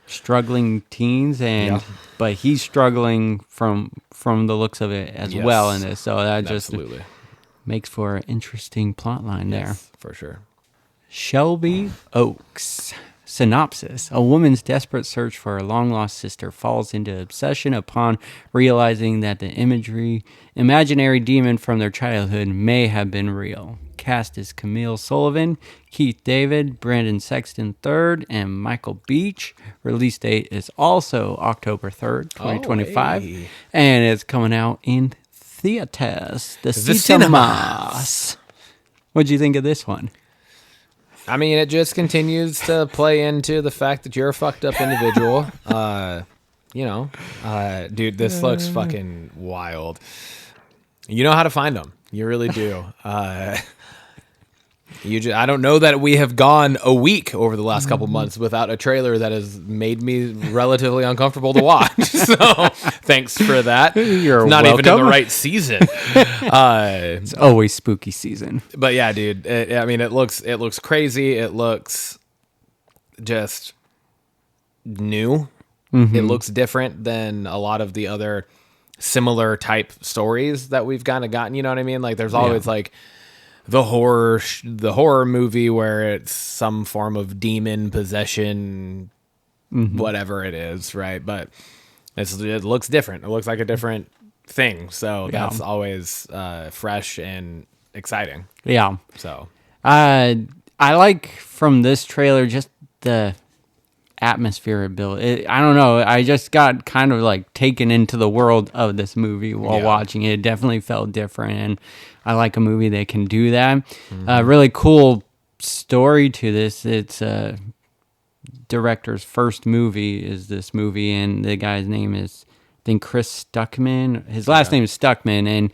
S2: struggling teens, but he's struggling from the looks of it as well in this. So that just makes for an interesting plot line there.
S3: For sure.
S2: Shelby Oaks. Synopsis. A woman's desperate search for her long-lost sister falls into obsession upon realizing that the imaginary demon from their childhood may have been real. Cast is Camille Sullivan, Keith David, Brandon Sexton III, and Michael Beach. Release date is also October 3rd, 2025.
S3: Hey.
S2: And it's coming out in theaters. The cinemas. What'd you think of this one?
S3: I mean, it just continues to play into the fact that you're a fucked up individual. Dude, this looks fucking wild. You know how to find them. You really do. I don't know that we have gone a week over the last couple months without a trailer that has made me relatively uncomfortable to watch. So thanks for that.
S2: You're
S3: not
S2: welcome.
S3: even in the right season.
S2: It's always spooky season.
S3: But yeah, dude. It looks crazy. It looks just new. Mm-hmm. It looks different than a lot of the other similar type stories that we've kind of gotten. You know what I mean? Like there's always like the horror movie where it's some form of demon possession, whatever it is, right? But it looks different. It looks like a different thing. So that's always fresh and exciting.
S2: Yeah.
S3: So
S2: I like from this trailer just the atmosphere it built. I don't know. I just got kind of like taken into the world of this movie while watching it. It definitely felt different, and I like a movie that can do that. Really cool story to this. It's director's first movie is this movie, and the guy's name is, I think, Chris Stuckman. His last name is Stuckman, and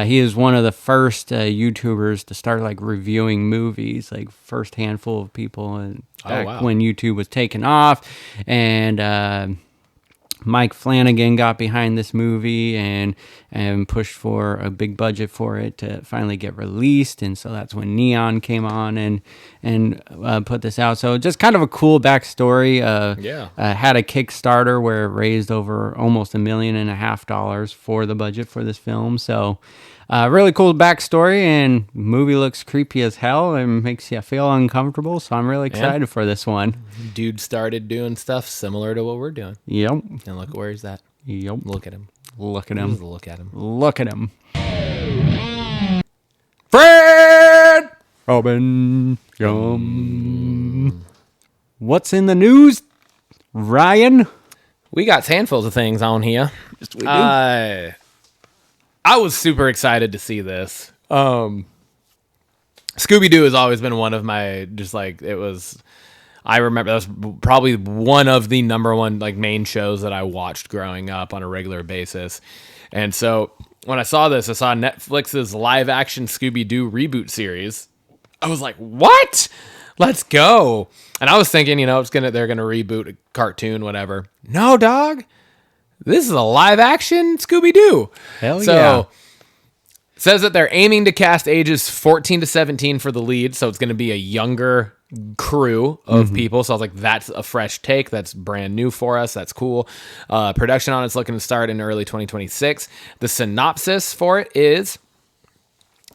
S2: he is one of the first YouTubers to start like reviewing movies, like first handful of people, and back when YouTube was taking off. And Mike Flanagan got behind this movie and pushed for a big budget for it to finally get released, and so that's when Neon came on and put this out. So just kind of a cool backstory. Had a Kickstarter where it raised over almost $1.5 million for the budget for this film. So really cool backstory, and movie looks creepy as hell and makes you feel uncomfortable. So I'm really excited for this one. Dude
S3: started doing stuff similar to what we're doing.
S2: Yep.
S3: And look where he's at.
S2: Yep.
S3: Look at him.
S2: Look at him.
S3: Just look at him.
S2: Look at him.
S3: Fred!
S2: Robin. Yum. What's in the news, Ryan?
S3: We got handfuls of things on here.
S2: Yes, we do.
S3: I was super excited to see this. Scooby-Doo has always been one of my, I remember that was probably one of the number one like main shows that I watched growing up on a regular basis. And so when I saw this, I saw Netflix's live action Scooby-Doo reboot series. I was like, what? Let's go. And I was thinking, they're going to reboot a cartoon, whatever. No, dog. This is a live action Scooby-Doo.
S2: Hell yeah.
S3: It says that they're aiming to cast ages 14 to 17 for the lead. So it's going to be a younger crew of people. So I was like, that's a fresh take. That's brand new for us. That's cool. Production on it's looking to start in early 2026. The synopsis for it is: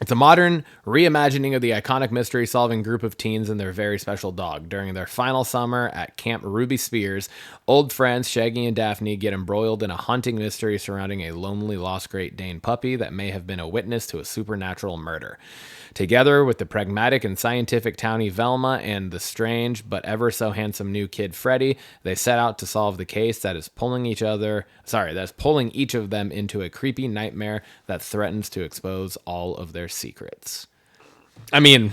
S3: it's a modern reimagining of the iconic mystery-solving group of teens and their very special dog. During their final summer at Camp Ruby Spears, old friends Shaggy and Daphne get embroiled in a haunting mystery surrounding a lonely lost Great Dane puppy that may have been a witness to a supernatural murder. Together with the pragmatic and scientific townie Velma and the strange but ever so handsome new kid Freddy, they set out to solve the case that is pulling each of them into a creepy nightmare that threatens to expose all of their secrets. I mean,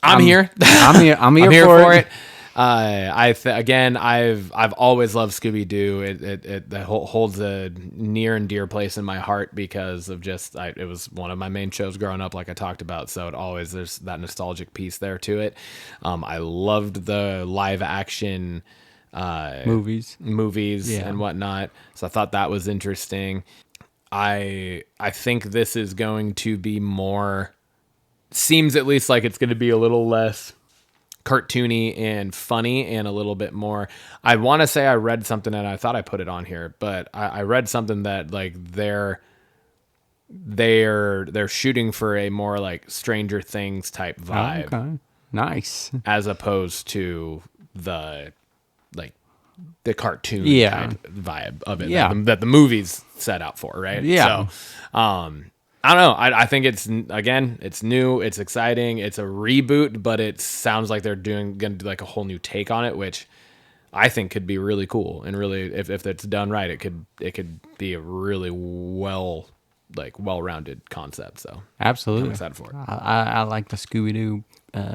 S3: I'm here.
S2: I'm here for it.
S3: I've always loved Scooby-Doo. It holds a near and dear place in my heart because of it was one of my main shows growing up, like I talked about. So there's that nostalgic piece there to it. I loved the live action
S2: movies
S3: and whatnot. So I thought that was interesting. I think this is going to be more, seems at least like it's going to be a little less cartoony and funny and a little bit more. I want to say I read something and I thought I put it on here, but I read something that like they're shooting for a more like Stranger Things type vibe.
S2: Oh, okay. Nice.
S3: As opposed to the cartoon kind of vibe of it that the movies set out for, right?
S2: Yeah.
S3: So, I don't know. I think it's new, it's exciting, it's a reboot, but it sounds like they're going to do like a whole new take on it, which I think could be really cool and really, if it's done right, it could be a really well-rounded concept. So
S2: absolutely,
S3: I'm excited for it.
S2: I like the Scooby-Doo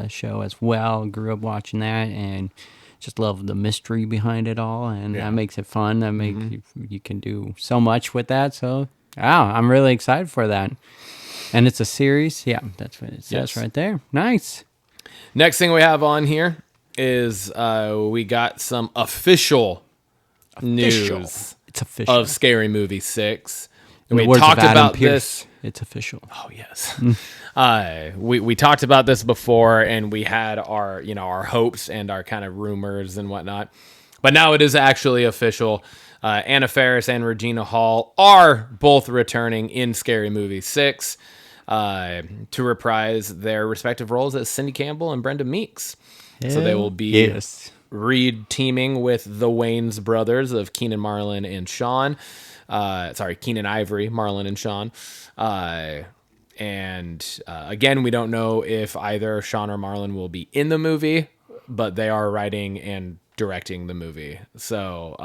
S2: show as well. Grew up watching that and just love the mystery behind it all, and that makes it fun. That makes you can do so much with that. So I'm really excited for that. And it's a series. Yeah, that's what it says right there. Nice.
S3: Next thing we have on here is we got some official news.
S2: It's official
S3: of Scary Movie 6.
S2: In the
S3: we
S2: words
S3: talked
S2: of Adam
S3: about
S2: Pierce,
S3: this.
S2: It's official.
S3: Oh yes. We talked about this before, and we had our hopes and our kind of rumors and whatnot. But now it is actually official. Anna Faris and Regina Hall are both returning in Scary Movie 6 to reprise their respective roles as Cindy Campbell and Brenda Meeks. So they will be re-teaming with the Wayans brothers of Keenan, Marlon, and Sean. Keenan Ivory, Marlon, and Sean. Again, we don't know if either Sean or Marlon will be in the movie, but they are writing and directing the movie. So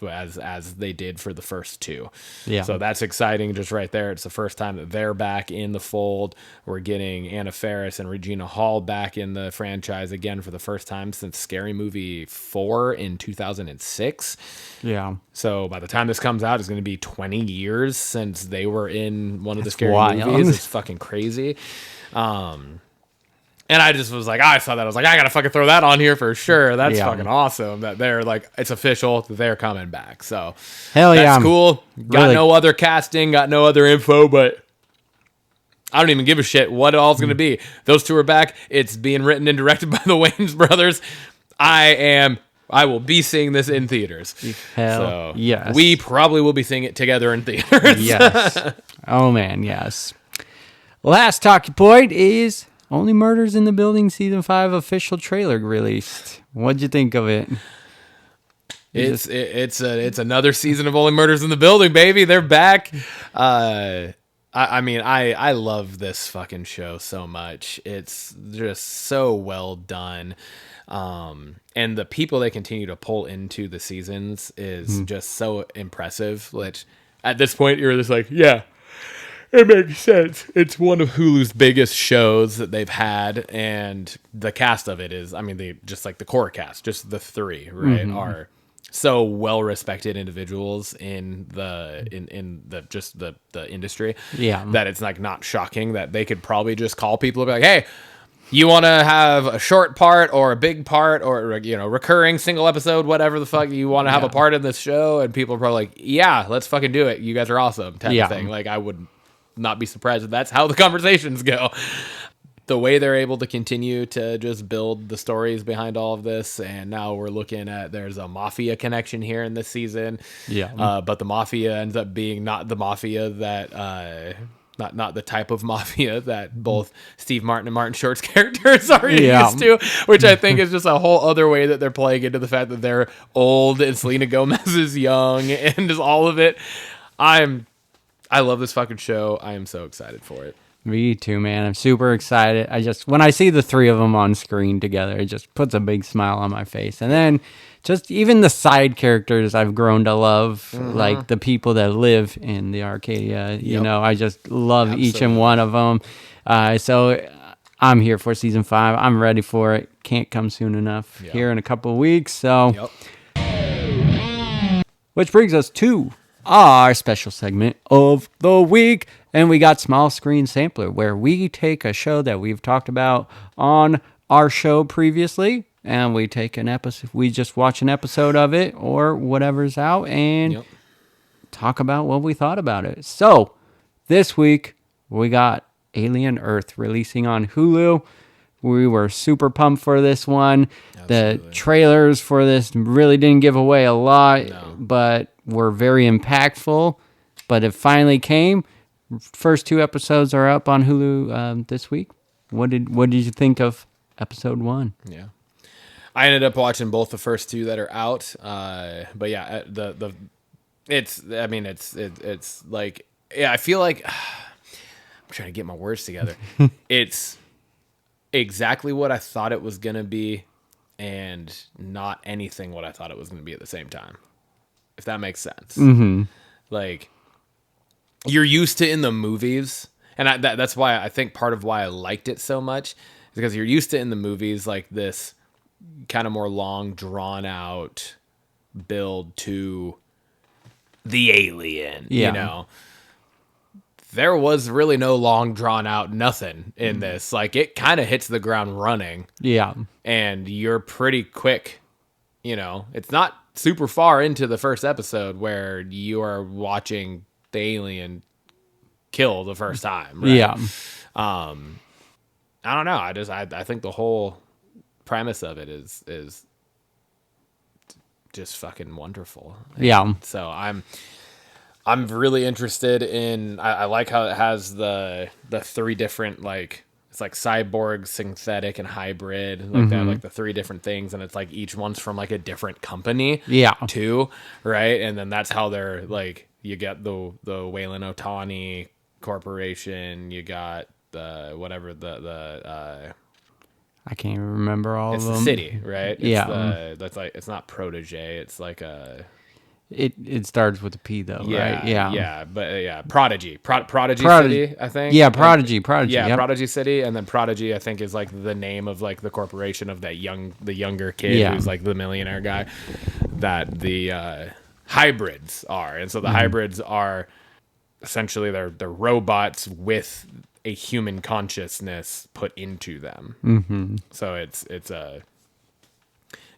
S3: as they did for the first two. Yeah. So that's exciting just right there. It's the first time that they're back in the fold. We're getting Anna Faris and Regina Hall back in the franchise again for the first time since Scary Movie 4 in 2006.
S2: Yeah.
S3: So by the time this comes out, it's going to be 20 years since they were in one of the Scary movies. It's fucking crazy. And I just was like, I saw that. I was like, I got to fucking throw that on here for sure. That's fucking awesome that they're like, it's official. They're coming back. So
S2: hell yeah.
S3: That's cool. Got no other casting, got no other info, but I don't even give a shit what it all's going to be. Those two are back. It's being written and directed by the Wayans brothers. I will be seeing this in theaters.
S2: Hell yes.
S3: We probably will be seeing it together in theaters.
S2: Yes. Oh man, yes. Last talking point is Only Murders in the Building Season 5 official trailer released. What'd you think of it?
S3: It's another season of Only Murders in the Building, baby. They're back. I love this fucking show so much. It's just so well done. And the people they continue to pull into the seasons is just so impressive, which at this point you're just like, yeah, it makes sense. It's one of Hulu's biggest shows that they've had, and the cast of it is, just like the core cast, just the three, right, are so well respected individuals in the industry. Yeah. That it's like not shocking that they could probably just call people and be like, hey, you want to have a short part or a big part or, recurring single episode, whatever the fuck you want to have a part in this show? And people are probably like, yeah, let's fucking do it. You guys are awesome type of thing. Like, I would not be surprised if that's how the conversations go. The way they're able to continue to just build the stories behind all of this. And now we're looking at, there's a mafia connection here in this season. Yeah. But the mafia ends up being not the mafia that, not the type of mafia that both Steve Martin and Martin Short's characters are used to, which I think is just a whole other way that they're playing into the fact that they're old and Selena Gomez is young and just all of it. I love this fucking show. I am so excited for it.
S2: Me too, man. I'm super excited. When I see the three of them on screen together, it just puts a big smile on my face. And then just even the side characters I've grown to love, like the people that live in the Arcadia, I just love each and one of them. So I'm here for season 5. I'm ready for it. Can't come soon enough here in a couple of weeks. So, which brings us to our special segment of the week, and we got Small Screen Sampler, where we take a show that we've talked about on our show previously and we take an episode. We just watch an episode of it or whatever's out and talk about what we thought about it. So this week we got Alien Earth releasing on Hulu. We were super pumped for this one. Absolutely. The trailers for this really didn't give away a lot, but were very impactful. But it finally came. First 2 episodes are up on Hulu this week. What did you think of episode 1?
S3: Yeah, I ended up watching both the first 2 that are out. But yeah, it's like, yeah, I feel like I'm trying to get my words together. It's exactly what I thought it was gonna be, and not anything what I thought it was gonna be at the same time. If that makes sense. Mm-hmm. Like, you're used to in the movies, and that's why I think part of why I liked it so much is because you're used to in the movies, like this kind of more long, drawn out build to the alien. You know, there was really no long, drawn out nothing in this. Like, it kind of hits the ground running. Yeah, and you're pretty quick. You know, it's not super far into the first episode where you are watching the alien kill the first time, right? Yeah. I don't know. I think the whole premise of it is just fucking wonderful. Yeah. So I'm really interested in. I like how it has the 3 different, like, it's like cyborg, synthetic, and hybrid, like that, like the 3 different things, and it's like each one's from like a different company, too, right? And then that's how they're like. You get the Weyland Otani Corporation. You got the whatever the
S2: I can't even remember all of them.
S3: It's the city, right? It's that's like, it's not Protege. It's like a.
S2: It starts with a P though, right?
S3: Yeah, but Prodigy City, I think.
S2: Yeah, Prodigy.
S3: Yeah, Prodigy City, and then Prodigy, I think, is like the name of like the corporation of the younger kid who's like the millionaire guy. That the hybrids are, and so the hybrids are essentially they're robots with a human consciousness put into them. So it's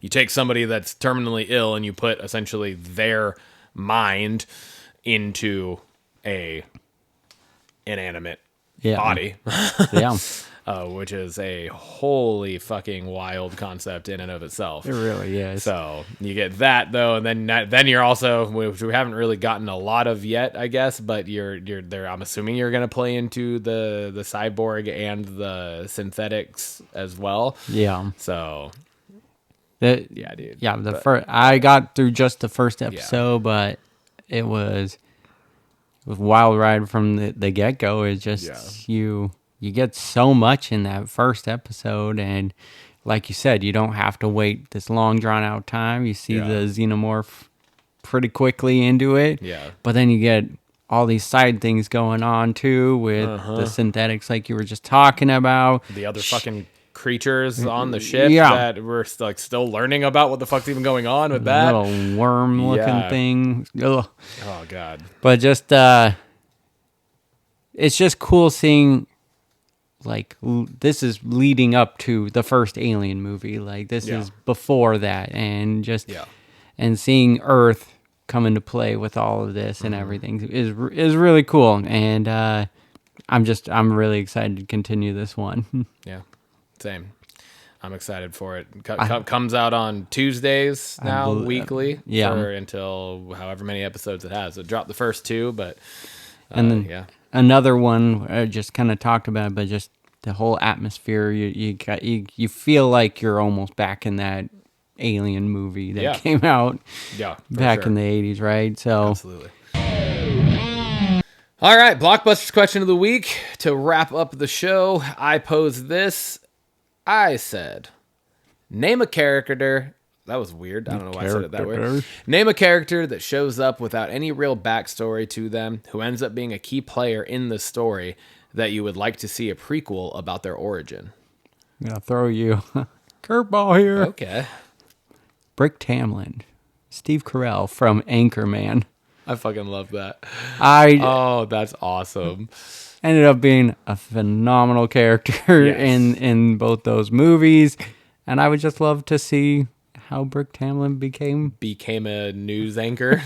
S3: you take somebody that's terminally ill and you put essentially their mind into a inanimate body. Which is a wholly fucking wild concept in and of itself.
S2: It really is.
S3: So you get that though, and then you're also, which we haven't really gotten a lot of yet, I guess, but you're there. I'm assuming you're gonna play into the cyborg and the synthetics as well. Yeah. So. Dude.
S2: Yeah, I got through just the first episode, but it was a wild ride from the get go. It's just you get so much in that first episode, and like you said, you don't have to wait this long drawn out time. You see the xenomorph pretty quickly into it. Yeah. But then you get all these side things going on too with the synthetics, like you were just talking about.
S3: The other fucking creatures on the ship that we're like still learning about what the fuck's even going on with that
S2: little worm looking thing. Ugh.
S3: Oh god.
S2: But just it's just cool seeing, like, this is leading up to the first Alien movie. Like, this is before that, and just and seeing Earth come into play with all of this and everything is really cool. And I'm really excited to continue this one.
S3: Yeah, same. I'm excited for it. Comes out on Tuesdays now, weekly, until however many episodes it has. It dropped the first 2, but
S2: and then another one I just kind of talked about, but just the whole atmosphere. You feel like you're almost back in that Alien movie that came out back in the 80s, right? So
S3: absolutely. All right, Blockbusters question of the week. To wrap up the show, I posed this. I said, name a character. That was weird. I don't know why I said it that way. Name a character that shows up without any real backstory to them, who ends up being a key player in the story that you would like to see a prequel about their origin.
S2: I'm going to throw you curveball here.
S3: Okay.
S2: Brick Tamland. Steve Carell from Anchorman.
S3: I fucking love that.
S2: Oh,
S3: that's awesome.
S2: Ended up being a phenomenal character in both those movies. And I would just love to see how Brick Tamland became
S3: a news anchor.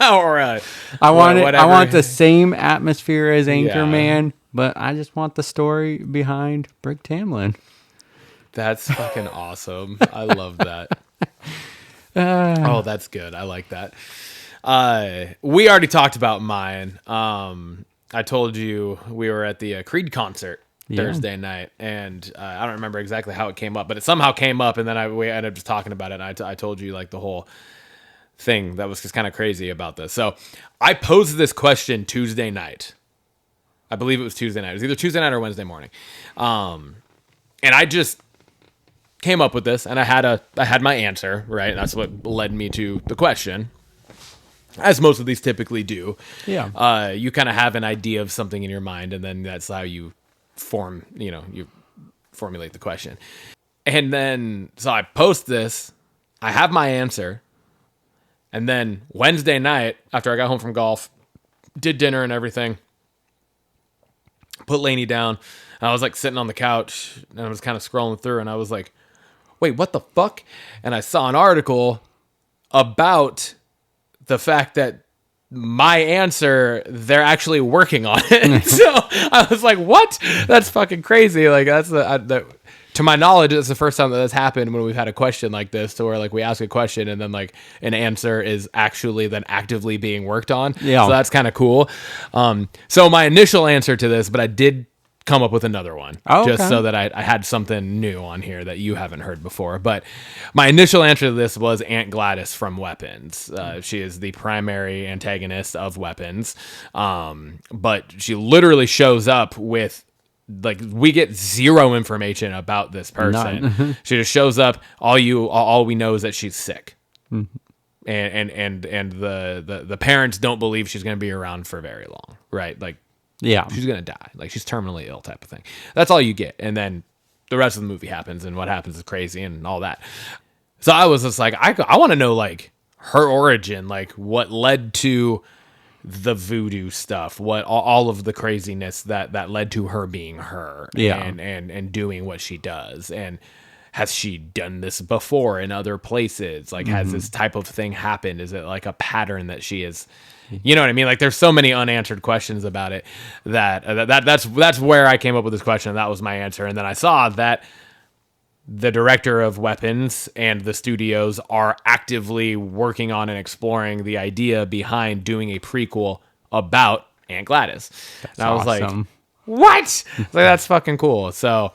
S3: Or
S2: I want the same atmosphere as Anchorman, but I just want the story behind Brick Tamland.
S3: That's fucking awesome. I love that. Oh, that's good. I like that. We already talked about mine. I told you we were at the Creed concert Thursday night, and I don't remember exactly how it came up, but it somehow came up, and then we ended up just talking about it, and I told you like the whole thing that was just kind of crazy about this. So I posed this question Tuesday night. I believe it was Tuesday night. It was either Tuesday night or Wednesday morning. And I just came up with this, and I had my answer, right? That's what led me to the question. As most of these typically do.
S2: Yeah.
S3: You kind of have an idea of something in your mind, and then that's how you you formulate the question. And then, so I post this, I have my answer, and then Wednesday night, after I got home from golf, did dinner and everything, put Lainey down, and I was like sitting on the couch, and I was kind of scrolling through, and I was like, wait, what the fuck? And I saw an article about the fact that my answer, they're actually working on it. So I was like, what? That's fucking crazy. Like, that's to my knowledge, it's the first time that that's happened when we've had a question like this, to where like we ask a question and then like an answer is actually then actively being worked on.
S2: Yeah.
S3: So that's kind of cool. So my initial answer to this, but I did come up with another one, just so that I had something new on here that you haven't heard before. But my initial answer to this was Aunt Gladys from Weapons. She is the primary antagonist of Weapons, but she literally shows up with, like, we get zero information about this person.
S2: None.
S3: She just shows up. All we know is that she's sick. Mm-hmm. And the parents don't believe she's going to be around for very long, right? Like,
S2: yeah,
S3: she's gonna die, like she's terminally ill type of thing. That's all you get, and then the rest of the movie happens, and what happens is crazy and all that. So I was just like, I want to know like her origin, like what led to the voodoo stuff, what all of the craziness that led to her being her, and doing what she does. And has she done this before in other places? Like, has this type of thing happened? Is it like a pattern that she is? You know what I mean? Like, there's so many unanswered questions about it that's where I came up with this question. And that was my answer. And then I saw that the director of Weapons and the studios are actively working on and exploring the idea behind doing a prequel about Aunt Gladys.
S2: That's
S3: and I was
S2: awesome.
S3: like, what? Like, that's fucking cool. So,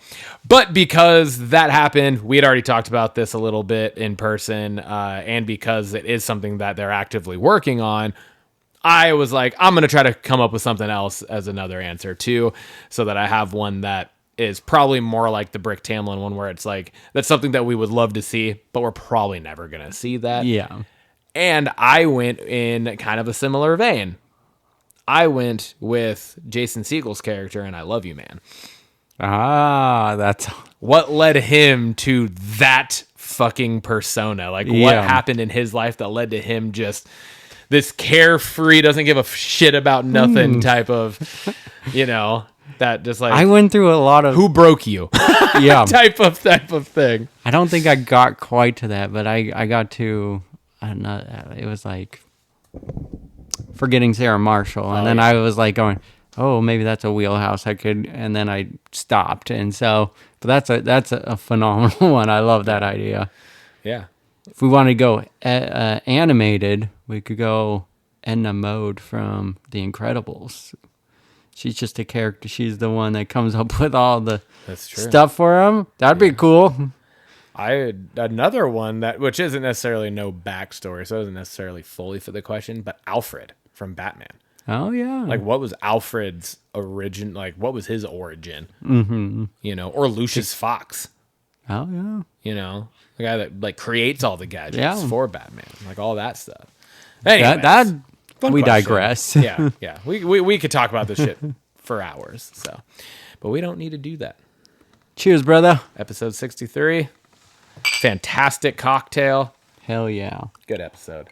S3: but because that happened, we had already talked about this a little bit in person, and because it is something that they're actively working on, I was like, I'm going to try to come up with something else as another answer too, so that I have one that is probably more like the Brick Tamland one, where it's like, that's something that we would love to see, but we're probably never going to see that.
S2: Yeah.
S3: And I went in kind of a similar vein. I went with Jason Segel's character in I Love You, Man.
S2: That's
S3: what led him to that fucking persona. Like, what happened in his life that led to him just this carefree, doesn't give a shit about nothing type of, that just like,
S2: I went through a lot of
S3: who broke you, type of thing.
S2: I don't think I got quite to that, but I got to, it was like Forgetting Sarah Marshall, and then I was like going, oh, maybe that's a wheelhouse I could, and then I stopped, and so, but that's a phenomenal one. I love that idea.
S3: Yeah.
S2: If we want to go animated, we could go Edna Mode from The Incredibles. She's just a character. She's the one that comes up with all the stuff for him. That'd be cool.
S3: Another one which isn't necessarily no backstory, so it doesn't necessarily fully fit the question, but Alfred from Batman.
S2: Oh yeah.
S3: Like, what was Alfred's origin? Like, what was his origin? Mm-hmm. Or Lucius Fox.
S2: Oh yeah.
S3: The guy that like creates all the gadgets for Batman, like all that stuff. Anyway,
S2: we digress.
S3: yeah. We could talk about this shit for hours. So, but we don't need to do that.
S2: Cheers, brother.
S3: Episode 63. Fantastic cocktail.
S2: Hell yeah.
S3: Good episode.